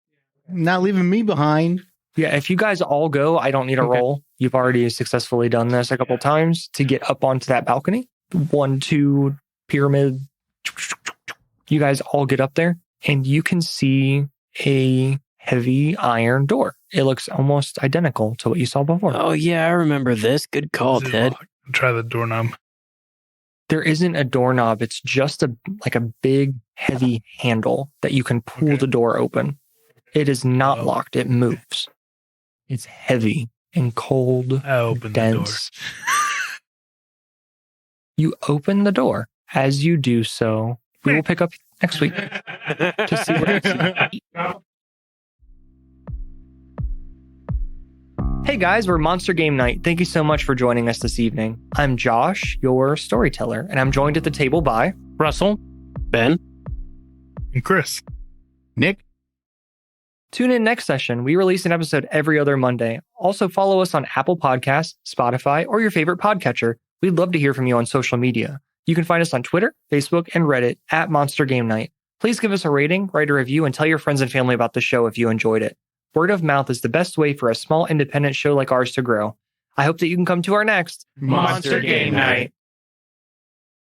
Not leaving me behind.
Yeah, if you guys all go, I don't need a roll. You've already successfully done this a couple times to get up onto that balcony. 1, 2, pyramid. You guys all get up there and you can see a heavy iron door. It looks almost identical to what you saw before.
Oh, yeah, I remember this. Good call,
Is it
Ted.
locked? Try the doorknob.
There isn't a doorknob. It's just a big, heavy handle that you can pull the door open. It is not locked. It moves. It's heavy and cold,
I opened
dense. You open the door. As you do so, we will pick up next week to see what it's. Hey guys, we're Monster Game Night. Thank you so much for joining us this evening. I'm Josh, your storyteller, and I'm joined at the table by
Russell,
Ben?
And Chris.
Nick?
Tune in next session. We release an episode every other Monday. Also follow us on Apple Podcasts, Spotify, or your favorite podcatcher. We'd love to hear from you on social media. You can find us on Twitter, Facebook, and Reddit at Monster Game Night. Please give us a rating, write a review, and tell your friends and family about the show if you enjoyed it. Word of mouth is the best way for a small independent show like ours to grow. I hope that you can come to our next
Monster Game Night.